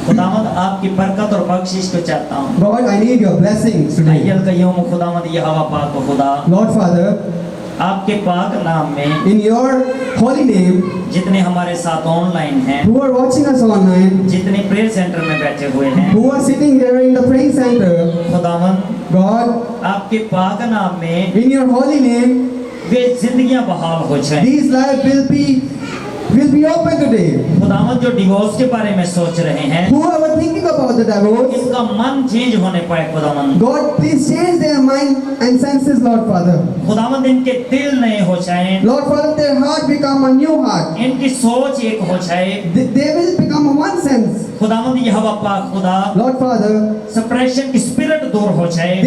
खुदावंद आपकी बरकत और बख्शिश को चाहता हूँ। God, I need your blessings today. अय्यल Qayyum खुदावंद यहोवा पाक खुदा, Lord Father, आपके पाक नाम में in your holy name, जितने हमारे साथ ऑनलाइन हैं, who are watching us online, जितने प्रेयर सेंटर में बैठे हुए हैं, who are sitting here in the praying center, खुदावंद God, आपके पाक नाम में in your holy name, वे जिंदगियां बहाल हो जाएं। these lives will be will be open today. खुदावंद जो डिवोर्स के बारे में सोच रहे हैं, Whoever thinking about the divorce, इनका मन चेंज होने पाए खुदावंद। God, please change their mind and senses, Lord Father. खुदावंद इनके दिल नए हो जाए, Lord Father, their heart become a new heart. इनकी सोच एक हो जाए। They will become a one sense. खुदावंद यहोवा पाक खुदा Lord Father, सेपरेशन की स्पिरिट दूर हो जाए।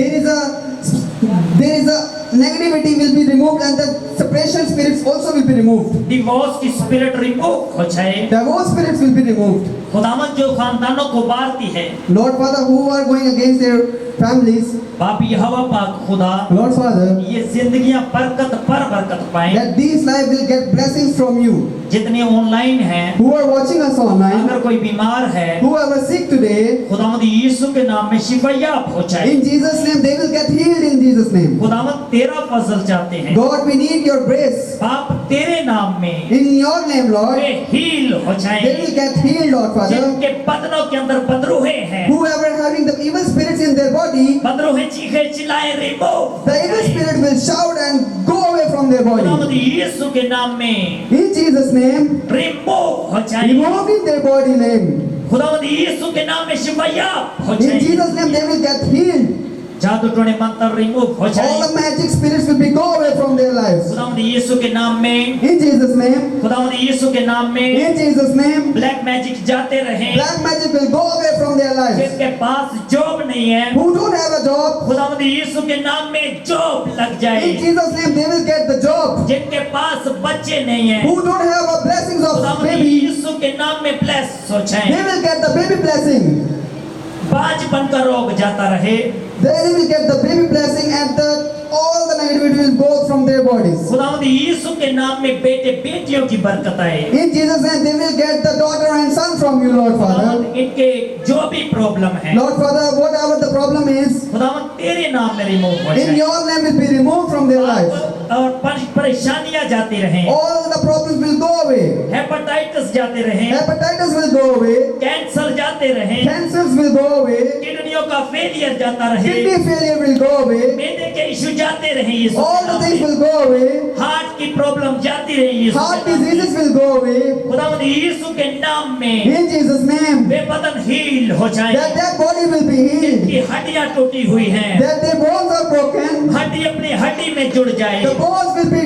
there is a negativity will be removed and the separation spirits also will be removed. Divorce की स्पिरिट रिमूव हो जाए। Divorce spirits will be removed. खुदावंद जो खानदानों को बांटती है, Lord Father, who are going against their families, बाप यहोवा पाक खुदा Lord Father, ये जिंदगियां बरकत पर बरकत पाए। that these life will get blessings from you. जितने ऑनलाइन हैं, Who are watching us online, अगर कोई बीमार है, whoever sick today, खुदावंद यीशु के नाम में शिफायाब हो जाए। in Jesus' name they will get healed in Jesus' name. खुदावंद तेरा फजल चाहते हैं, God, we need your grace. बाप तेरे नाम में In your name, Lord, we heal हो they जाए। will get healed, Lord Father. जिनके बदनों के अंदर बदरूहे हैं, Whoever having the evil spirits in their body, बदरूहे चीखे चिल्लाए remove. the evil spirit will shout and go away from their खुदावंद body. यीशु के नाम में In Jesus' name, रिमूव हो जाए। remove in their body name. खुदावंद यीशु के नाम में शिफायाब हो In जाए। Jesus' name, they will get healed. जादू टोने मंत्र रिमूव हो All जाए। the magic spirits will be go away from their lives. खुदावंद यीशु के नाम में, In Jesus' name, खुदावंद यीशु के नाम में in Jesus' name, black magic जाते रहे। black magic will go away from their lives. जिनके पास जॉब नहीं है, Who don't have a job, खुदावंद यीशु के नाम में जॉब लग जाए। in Jesus' name, they will get the job. जिनके पास बच्चे नहीं है, Who don't have a blessings of खुदावंद baby, यीशु के नाम में ब्लेस हो they जाए। will get the baby blessing. बाज बनकर रोग जाता रहे। They will get the baby blessing and all the negativity will go from their bodies. खुदावंद यीशु के नाम में बेटे बेटियों की बरकत आए। In Jesus' name, they will get the daughter and son from you, Lord Father. खुदावंद इनके जो भी प्रॉब्लम है, Lord Father, whatever the problem is, खुदावंद तेरे नाम में रिमूव हो in जाए। your name will be removed from their lives. और परेशानियां जाती रहें, All the problems will go away. Hepatitis जाते रहें, Hepatitis will go away. Cancer जाते रहें, Cancers will go away. किडनियों का फेलियर जाता रहे, Kidney failure will go away. मैदे के इश्यू जाते रहे, यीशु के All the नाम things में। will go away. हार्ट की प्रॉब्लम जाती रही, यीशु Heart के नाम में। diseases will go away. खुदावंद यीशु के नाम में In Jesus' name, वे बदन हील हो जाए। that body will be healed. जिनकी हड्डियां टूटी हुई हैं, That their bones are broken. हड्डी अपनी हड्डी में जुड़ जाए। The bones will be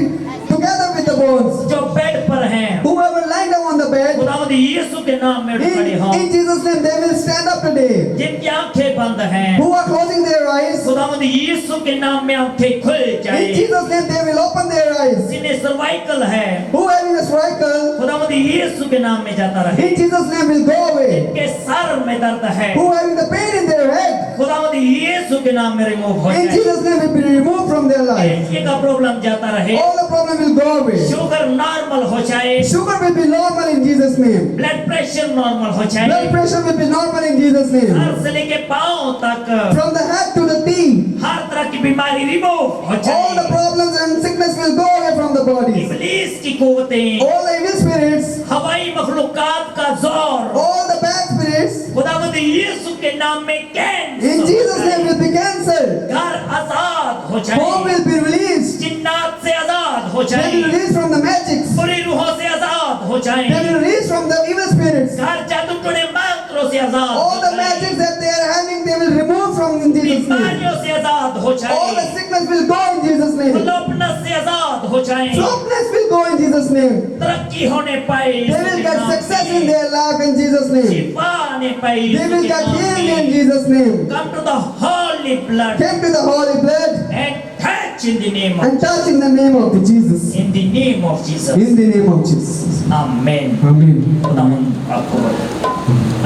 together with the bones. जो बेड पर हैं, Whoever lying down on the bed, खुदावंद यीशु के नाम में उठ खड़े हों। in Jesus' name, they will stand up today. जिनकी आंखें बंद हैं, Who are closing their eyes, खुदावंद यीशु के नाम में आंखें खुल in जाए। Jesus' name, they will open their eyes. जिन्हें सर्वाइकल है, Who having a cervical, खुदावंद यीशु के नाम में जाता रहे। in Jesus' name will go away. जिनके सर में दर्द है, Who having the pain in their head, खुदावंद यीशु के नाम में रिमूव हो in जाए। Jesus' name will be removed from their life. Cancer का प्रॉब्लम जाता रहे, All the problem will go away. Sugar normal हो जाए, Sugar will be normal in Jesus' name. Blood pressure normal हो Blood जाए। pressure will be normal in Jesus' name. Sir से लेके पांव तक From the head to the feet, हर तरह की बीमारी रिमूव हो all the जाए। problems and sickness will go away from the body. इब्लीस की कुव्वतें, All the evil spirits, हवाई मखलूकात का जोर, all the bad spirits, खुदावंद यीशु के नाम में cancer in Jesus' name will be cancelled. घर आजाद हो Home जाए, will be released. जिन्नात से आजाद हो They will जाए, release from the magics. बुरी रूहों से आजाद हो They जाए, will release from the evil spirits. घर जादू टोने मंत्रों से आजाद हो All the जाए, magics that they are having, they will remove from in Jesus' name. बीमारियों से आजाद हो All जाए, the sickness will go in Jesus' name. फ्लॉपनेस से आजाद हो जाए, Sickness will go in Jesus' name. तरक्की होने पाए, They will get success in their life in Jesus' name. शिफा आने पाए, They will get healed in Jesus' name. come to the holy blood Came to the holy blood and touch in the name of and touch in the name of Jesus. in the name of Jesus. In the name of Jesus. Amen. Amen. खुदावंद आपको